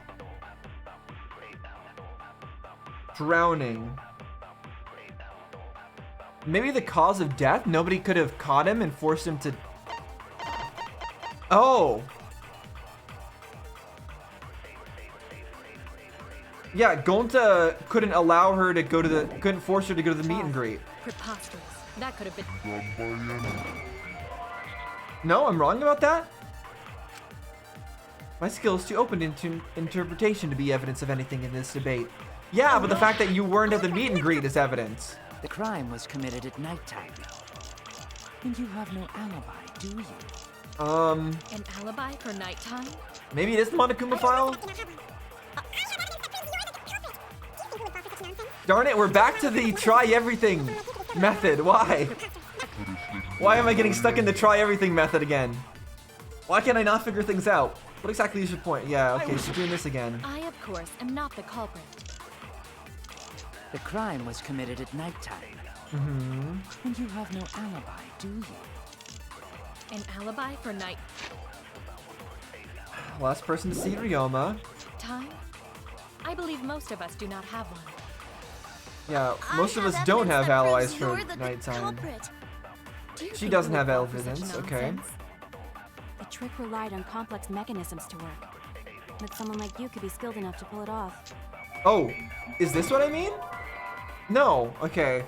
Drowning. Maybe the cause of death? Nobody could have caught him and forced him to... Oh! Yeah, Gonta couldn't allow her to go to the... couldn't force her to go to the meet and greet. Preposterous. That could have been... No, I'm wrong about that? My skill is too open to interpretation to be evidence of anything in this debate. Yeah, but the fact that you weren't at the meet and greet is evidence. The crime was committed at nighttime. And you have no alibi, do you? An alibi for nighttime? Maybe it is the Monokuma file? Darn it, we're back to the try everything method. Why? Why am I getting stuck in the try everything method again? Why can't I not figure things out? What exactly is your point? Yeah, okay, she's doing this again. I, of course, am not the culprit. The crime was committed at nighttime. Mm-hmm. And you have no alibi, do you? An alibi for night... Last person to see Ryoma. Time? I believe most of us do not have one. Yeah, most of us don't have allies for nighttime. She doesn't have evidence, okay. The trick relied on complex mechanisms to work. But someone like you could be skilled enough to pull it off. Oh, is this what I mean? No, okay.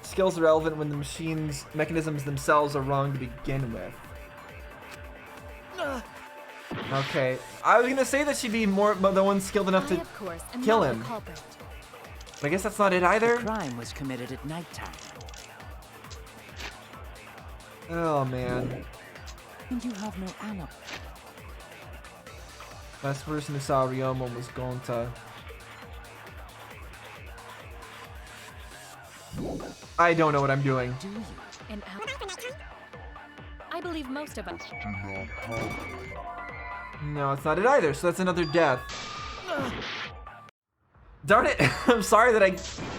Skills are relevant when the machine's mechanisms themselves are wrong to begin with. Okay, I was gonna say that she'd be more the one skilled enough to kill him. But I guess that's not it either. The crime was committed at nighttime. Oh man. And you have no alibi. Last person who saw Ryoma was Gonta. I don't know what I'm doing. Do you? An alibi for nighttime? I believe most of us. No, it's not it either, so that's another death. Darn it! I'm sorry that I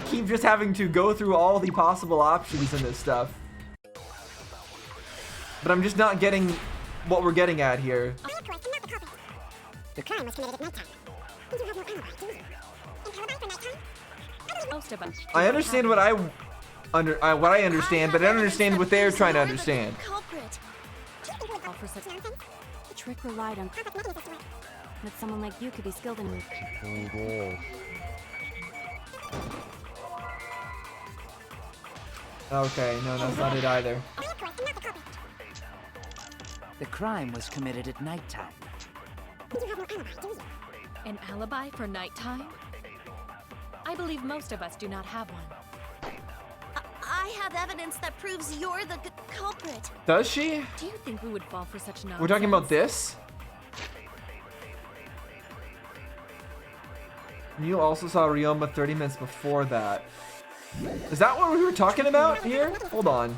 keep just having to go through all the possible options in this stuff. But I'm just not getting what we're getting at here. The crime was committed at nighttime. You have no alibi, do you? An alibi for nighttime? Most of us. I understand what I understand, but I don't understand what they're trying to understand. For such nonsense? The trick relied on complex mechanisms to work. But someone like you could be skilled enough. Okay, no, that's not it either. The crime was committed at nighttime. You have no alibi, do you? An alibi for nighttime? I believe most of us do not have one. I have evidence that proves you're the culprit. Does she? Do you think we would fall for such nonsense? We're talking about this? You also saw Ryoma 30 minutes before that. Is that what we were talking about here? Hold on.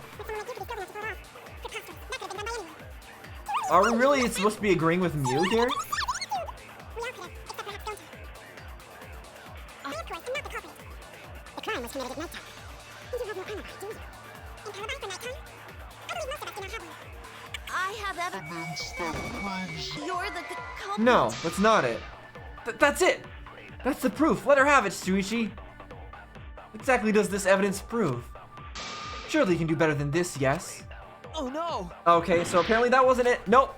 Are we really supposed to be agreeing with Mew here? The crime was committed at nighttime. You have no alibi, do you? An alibi for nighttime? I believe most of us do not have one. I have evidence that proves you're the culprit. No, that's not it. That's it! That's the proof. Let her have it, Shuichi. What exactly does this evidence prove? Surely you can do better than this, yes? Oh no! Okay, so apparently that wasn't it. Nope.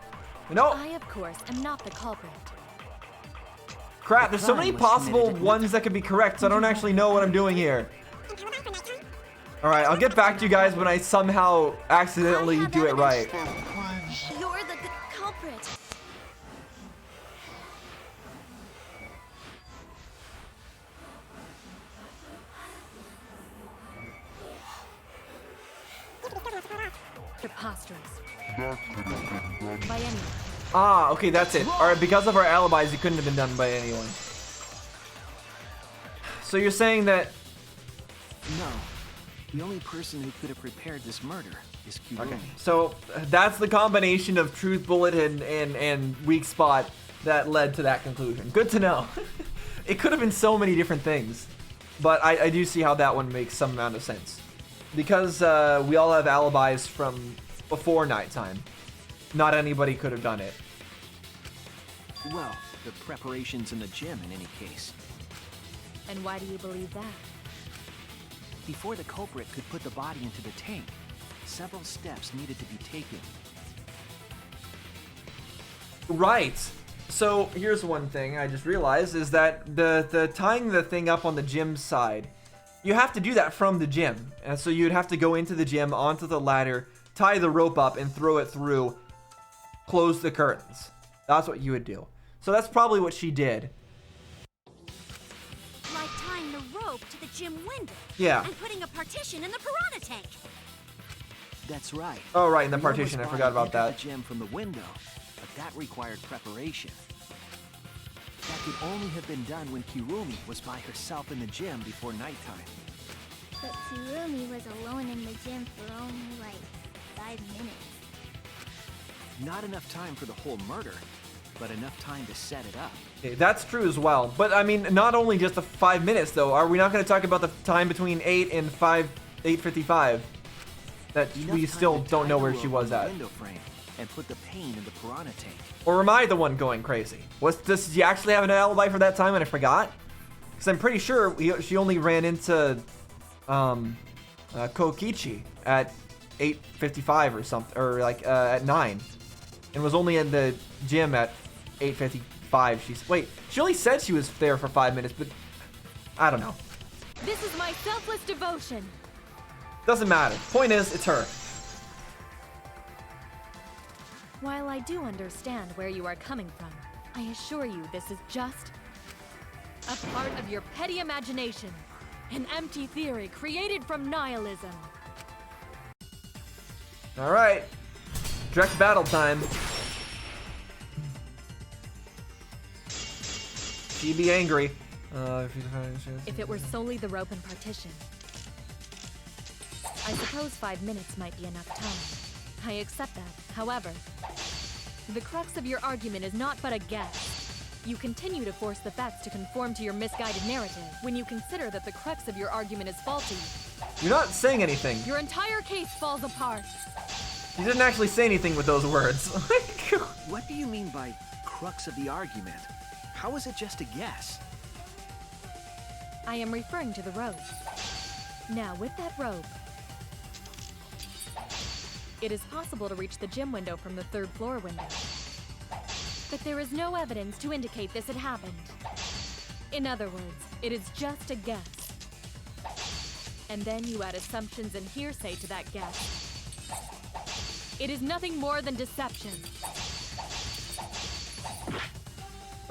Nope. I, of course, am not the culprit. Crap, there's so many possible ones that could be correct, so I don't actually know what I'm doing here. Alright, I'll get back to you guys when I somehow accidentally do it right. You're the culprit. Preposterous. That could have been done. By anyone. Ah, okay, that's it. Alright, because of our alibis, it couldn't have been done by anyone. So you're saying that... No. The only person who could have prepared this murder is Kirumi. Okay, so that's the combination of Truth Bullet and Weak Spot that led to that conclusion. Good to know. It could have been so many different things. But I do see how that one makes some amount of sense. Because we all have alibis from before nighttime. Not anybody could have done it. Well, the preparations in the gym in any case. And why do you believe that? Before the culprit could put the body into the tank, several steps needed to be taken. Right. So here's one thing I just realized is that the tying the thing up on the gym side, you have to do that from the gym. And so you'd have to go into the gym, onto the ladder, tie the rope up and throw it through, close the curtains. That's what you would do. So that's probably what she did. Like tying the rope to the gym window. Yeah. And putting a partition in the piranha tank. That's right. Oh, right, in the Ryoma's partition. I body forgot about entered that. the gym from the window, but that required preparation. That could only have been done when Kirumi was by herself in the gym before nighttime. But Kirumi was alone in the gym for only like 5 minutes. Not enough time for the whole murder, but enough time to set it up. Okay, that's true as well. But I mean, not only just the 5 minutes though. Are we not going to talk about the time between 8 and 8:55? That we still don't know where she was at. Window frame and put the pain in the piranha tank. Or am I the one going crazy? Does she actually have an alibi for that time and I forgot? Because I'm pretty sure she only ran into Kokichi at 8:55 or something, or like at 9, and was only in the gym at 8:55. She only said she was there for 5 minutes, but I don't know. This is my selfless devotion. Doesn't matter. Point is, it's her. While I do understand where you are coming from, I assure you this is just a part of your petty imagination. An empty theory created from nihilism. Alright. Direct battle time. She'd be angry. If it were solely the rope and partition, I suppose 5 minutes might be enough time. I accept that. However, the crux of your argument is not but a guess. You continue to force the facts to conform to your misguided narrative when you consider that the crux of your argument is faulty. You're not saying anything. Your entire case falls apart. You didn't actually say anything with those words. What do you mean by crux of the argument? How is it just a guess? I am referring to the rope. Now, with that rope, it is possible to reach the gym window from the 3rd floor window. But there is no evidence to indicate this had happened. In other words, it is just a guess. And then you add assumptions and hearsay to that guess. It is nothing more than deception.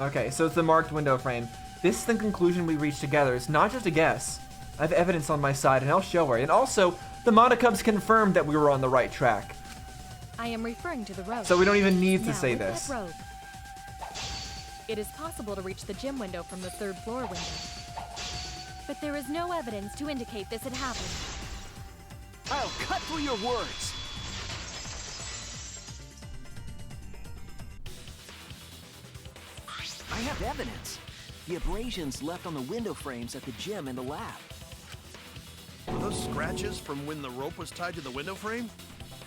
Okay, so it's the marked window frame. This is the conclusion we reached together. It's not just a guess. I have evidence on my side, and I'll show her. And also, the Monocubs confirmed that we were on the right track. I am referring to the rope. So we don't even need to now, say with this. That rope, it is possible to reach the gym window from the 3rd floor window. But there is no evidence to indicate this had happened. I'll cut through your words! I have evidence. The abrasions left on the window frames at the gym and the lab. Were those scratches from when the rope was tied to the window frame?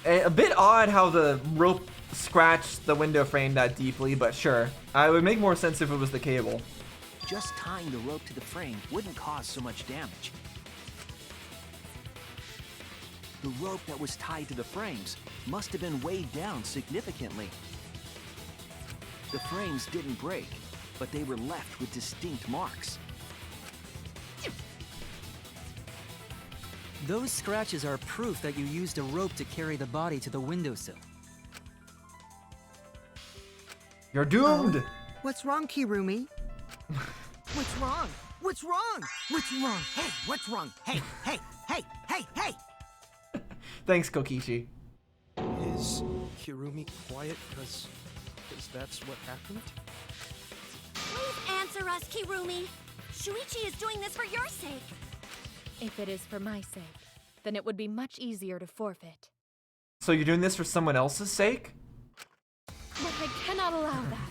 A bit odd how the rope scratched the window frame that deeply, but sure. It would make more sense if it was the cable. Just tying the rope to the frame wouldn't cause so much damage. The rope that was tied to the frames must have been weighed down significantly. The frames didn't break, but they were left with distinct marks. Those scratches are proof that you used a rope to carry the body to the windowsill. You're doomed! Oh, what's wrong, Kirumi? What's wrong? What's wrong? What's wrong? Hey, what's wrong? Hey, hey, hey, hey, hey! Thanks, Kokichi. Is Kirumi quiet because that's what happened? Please answer us, Kirumi. Shuichi is doing this for your sake. If it is for my sake, then it would be much easier to forfeit. So you're doing this for someone else's sake? But I cannot allow that.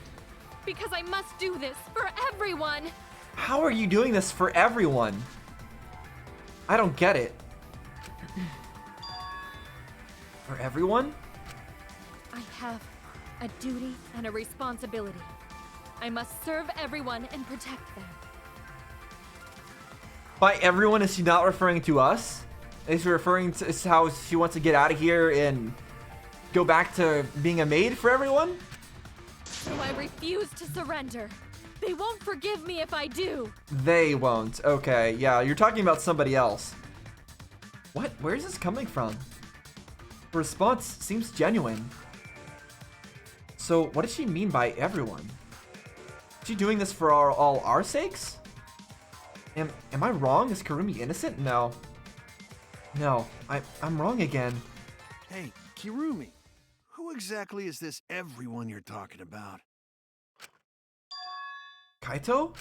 Because I must do this for everyone. How are you doing this for everyone? I don't get it. For everyone? I have a duty and a responsibility. I must serve everyone and protect them. By everyone, is she not referring to us? Is she referring to how she wants to get out of here and go back to being a maid for everyone? So I refuse to surrender. They won't forgive me if I do. They won't. Okay, yeah, you're talking about somebody else. What? Where is this coming from? The response seems genuine. So, what does she mean by everyone? Is she doing this for all our sakes? Am I wrong? Is Kirumi innocent? No. No, I'm wrong again. Hey, Kirumi, who exactly is this everyone you're talking about? Kaito?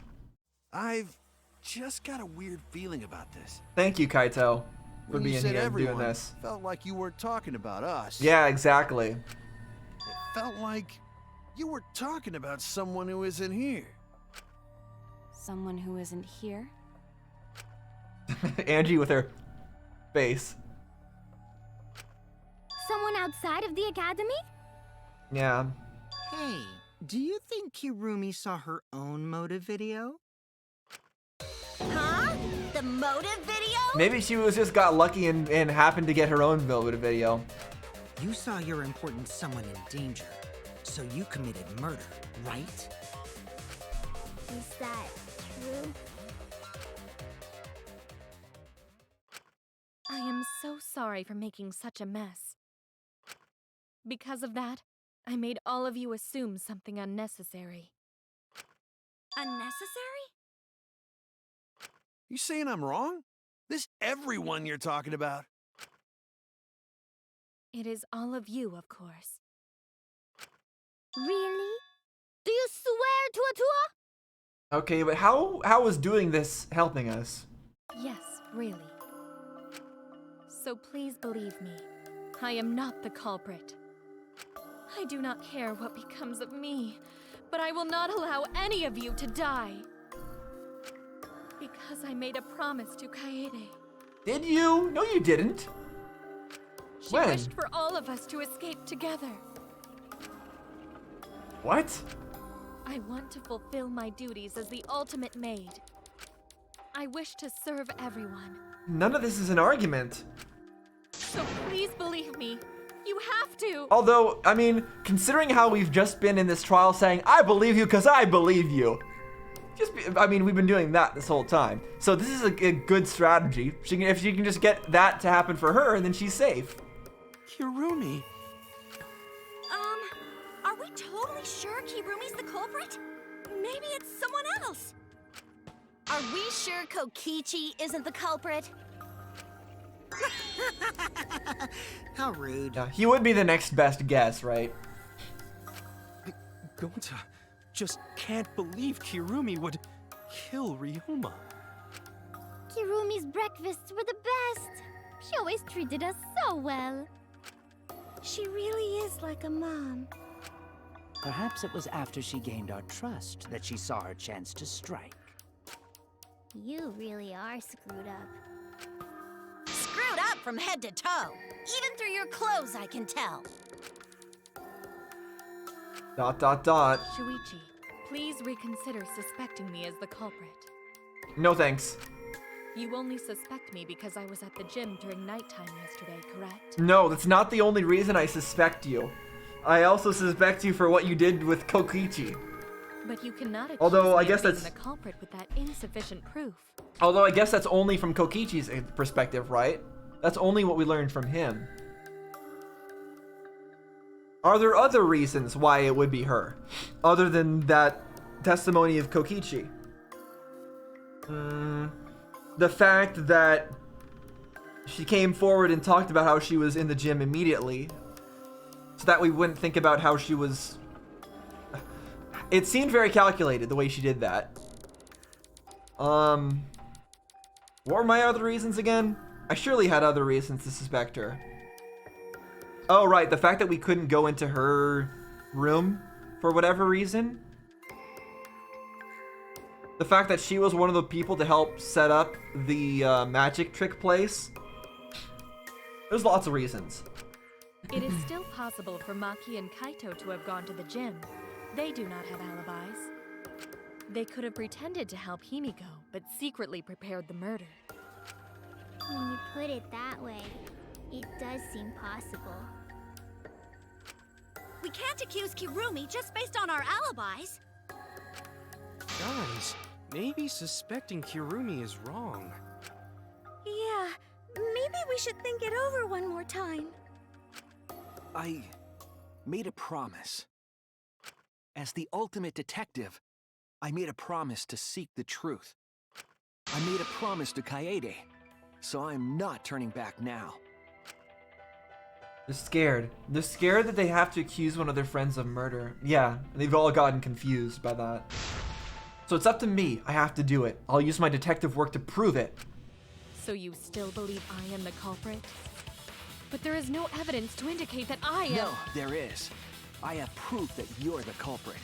I've just got a weird feeling about this. Thank you, Kaito, for When you being said here and doing everyone, this. felt like you weren't talking about us. Yeah, exactly. It felt like you were talking about someone who isn't here. Someone who isn't here? Angie with her face. Someone outside of the academy? Yeah. Hey, do you think Kirumi saw her own motive video? Huh? The motive video? Maybe she was just got lucky and happened to get her own Velvet video. You saw your important someone in danger, so you committed murder, right? Is that true? I am so sorry for making such a mess. Because of that, I made all of you assume something unnecessary. Unnecessary? You saying I'm wrong? This everyone you're talking about? It is all of you, of course. Really? Do you swear to Atua? Okay, but how is doing this helping us? Yes, really. So please believe me, I am not the culprit. I do not care what becomes of me, but I will not allow any of you to die. Because I made a promise to Kaede. Did you? No, you didn't. She When? wished for all of us to escape together. What? I want to fulfill my duties as the ultimate maid. I wish to serve everyone. None of this is an argument. So please believe me. You have to. Although, I mean, considering how we've just been in this trial saying, I believe you because I believe you. I mean, we've been doing that this whole time. So this is a good strategy. If she can just get that to happen for her, then she's safe. Kirumi. Are we totally sure Kirumi's the culprit? Maybe it's someone else. Are we sure Kokichi isn't the culprit? How rude. Yeah, he would be the next best guess, right? Gonta just can't believe Kirumi would kill Ryoma. Kirumi's breakfasts were the best. She always treated us so well. She really is like a mom. Perhaps it was after she gained our trust that she saw her chance to strike. You really are screwed up. Screwed up from head to toe. Even through your clothes, I can tell. ... Shuichi, please reconsider suspecting me as the culprit. No thanks. You only suspect me because I was at the gym during nighttime yesterday, correct? No, that's not the only reason I suspect you. I also suspect you for what you did with Kokichi. But you cannot accuse Although, I me guess of being that's- the culprit with that insufficient proof. Although I guess that's only from Kokichi's perspective, right? That's only what we learned from him. Are there other reasons why it would be her, other than that testimony of Kokichi? The fact that she came forward and talked about how she was in the gym immediately, so that we wouldn't think about how she was... It seemed very calculated the way she did that. What were my other reasons again? I surely had other reasons to suspect her. Oh, right, the fact that we couldn't go into her room for whatever reason. The fact that she was one of the people to help set up the magic trick place. There's lots of reasons. It is still possible for Maki and Kaito to have gone to the gym. They do not have alibis. They could have pretended to help Himiko, but secretly prepared the murder. When you put it that way, it does seem possible. We can't accuse Kirumi just based on our alibis. Guys, maybe suspecting Kirumi is wrong. Yeah, maybe we should think it over one more time. I made a promise. As the ultimate detective, I made a promise to seek the truth. I made a promise to Kaede, so I'm not turning back now. They're scared. They're scared that they have to accuse one of their friends of murder. Yeah, they've all gotten confused by that. So it's up to me. I have to do it. I'll use my detective work to prove it. So you still believe I am the culprit? But there is no evidence to indicate that I am... No, there is. I have proof that you're the culprit.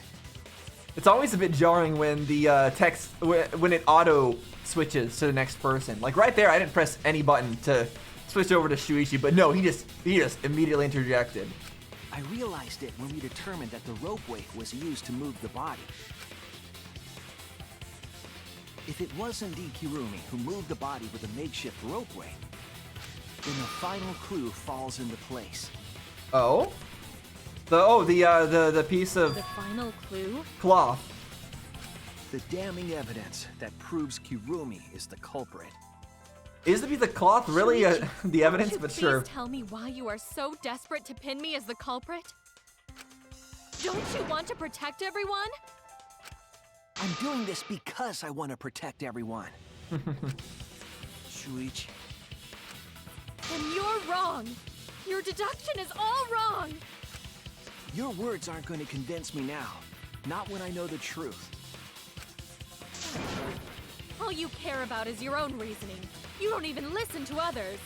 It's always a bit jarring when the text, when it auto switches to the next person. Like right there, I didn't press any button to switch over to Shuichi, but no, he just immediately interjected. I realized it when we determined that the ropeway was used to move the body. If it was indeed Kirumi who moved the body with a makeshift ropeway, then the final clue falls into place. Oh? The piece of the final clue? Cloth. The damning evidence that proves Kirumi is the culprit. Is the piece of cloth really the evidence? But sure. Please tell me why you are so desperate to pin me as the culprit? Don't you want to protect everyone? I'm doing this because I want to protect everyone. Shuichi. Then you're wrong. Your deduction is all wrong. Your words aren't going to convince me now. Not when I know the truth. All you care about is your own reasoning. You don't even listen to others.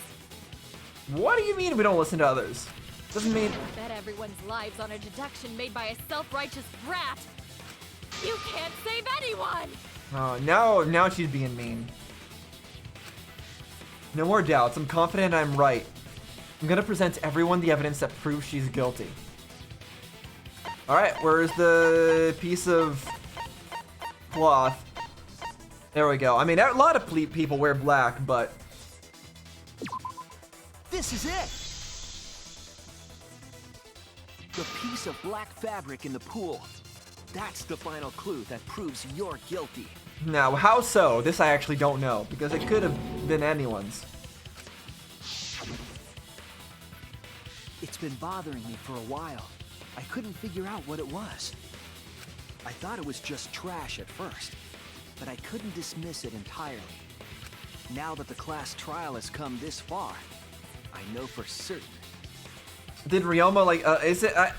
What do you mean we don't listen to others? Doesn't mean... Bet everyone's lives on a deduction made by a self-righteous brat. You can't save anyone! Oh, now she's being mean. No more doubts. I'm confident I'm right. I'm gonna present everyone the evidence that proves she's guilty. Alright, where's the piece of cloth? There we go. I mean, a lot of people wear black, but... This is it! The piece of black fabric in the pool. That's the final clue that proves you're guilty. Now, how so? This I actually don't know, because it could have been anyone's. It's been bothering me for a while. I couldn't figure out what it was. I thought it was just trash at first, but I couldn't dismiss it entirely. Now that the class trial has come this far, I know for certain. Did Ryoma, like,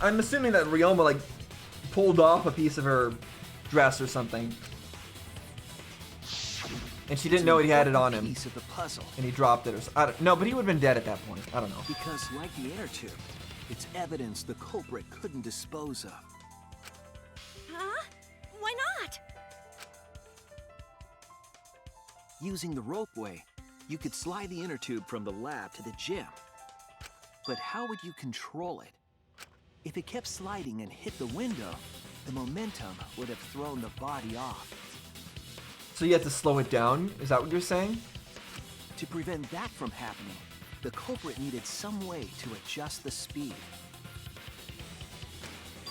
I'm assuming that Ryoma, like, pulled off a piece of her dress or something. And she didn't know he had it on him. Piece of the puzzle. And he dropped it or something. No, but he would have been dead at that point. I don't know. Because like the inner tube, it's evidence the culprit couldn't dispose of. Huh? Why not? Using the ropeway, you could slide the inner tube from the lab to the gym. But how would you control it? If it kept sliding and hit the window, the momentum would have thrown the body off. So you had to slow it down? Is that what you're saying? To prevent that from happening, the culprit needed some way to adjust the speed.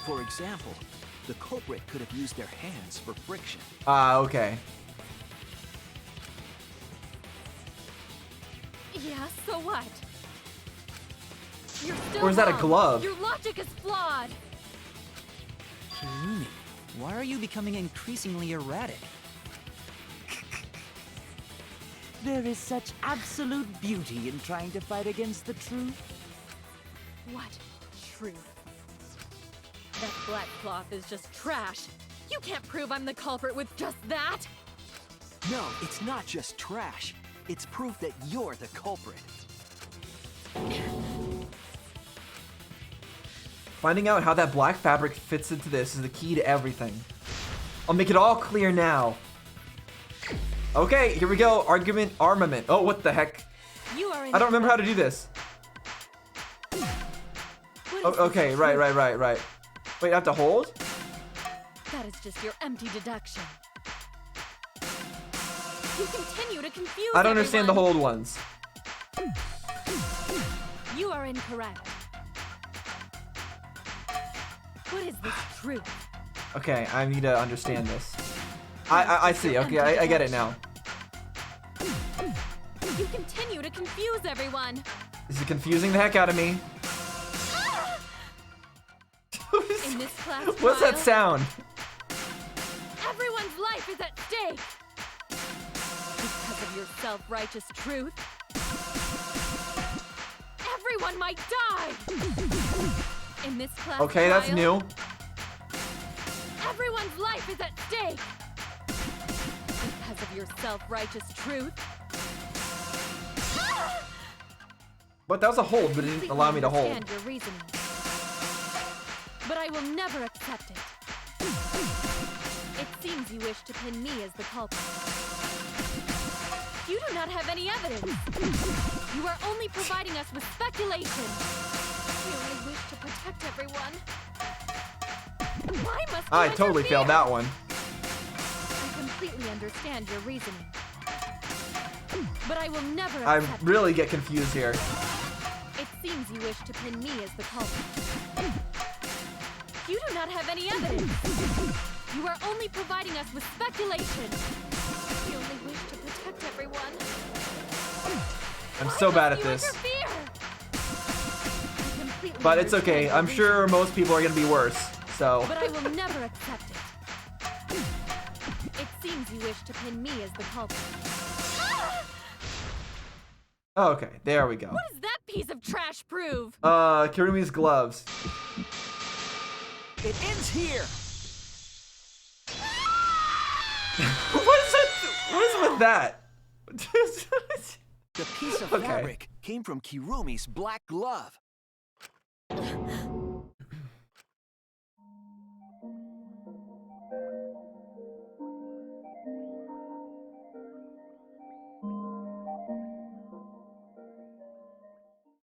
For example, the culprit could have used their hands for friction. Ah, okay. Yeah, so what? You're still Or is that a wrong. glove? Your logic is flawed. Kirumi, why are you becoming increasingly erratic? There is such absolute beauty in trying to fight against the truth. What truth? That black cloth is just trash. You can't prove I'm the culprit with just that. No, it's not just trash. It's proof that you're the culprit. Finding out how that black fabric fits into this is the key to everything. I'll make it all clear now. Okay, here we go. Argument, armament. Oh, what the heck? You are I don't remember how to do this. Oh, okay, right. Wait, I have to hold? That is just your empty deduction. You continue to confuse I don't understand the everyone. hold ones. You are incorrect. What is this truth? Okay, I need to understand this. I see. Okay, I get it now. You continue to confuse everyone. This is confusing the heck out of me. In this class What's that trial, sound? everyone's life is at stake. Because of your self-righteous truth, everyone might die. In this class Okay, that's trial, new. everyone's life is at stake. Because of your self-righteous truth. But that was a hold, but it didn't allow me to hold. Understand your reasoning, but I will never accept it. It seems you wish to pin me as the culprit. You do not have any evidence. You are only providing us with speculation. You only wish to protect everyone. Why must you I totally interfere? failed that one. I completely understand your reasoning, but I will never I accept it. really get confused here. It seems you wish to pin me as the culprit. You do not have any evidence. You are only providing us with speculation. You only wish to protect everyone. I'm so bad at You this. interfere. I completely But it's understand okay. your I'm sure reasoning, most people are gonna be worse. So. but I will never accept it. It seems you wish to pin me as the culprit. Okay, there we go. What does that piece of trash prove? Kirumi's gloves. It ends here. What is it? What is with that? The piece of Okay. fabric came from Kirumi's black glove.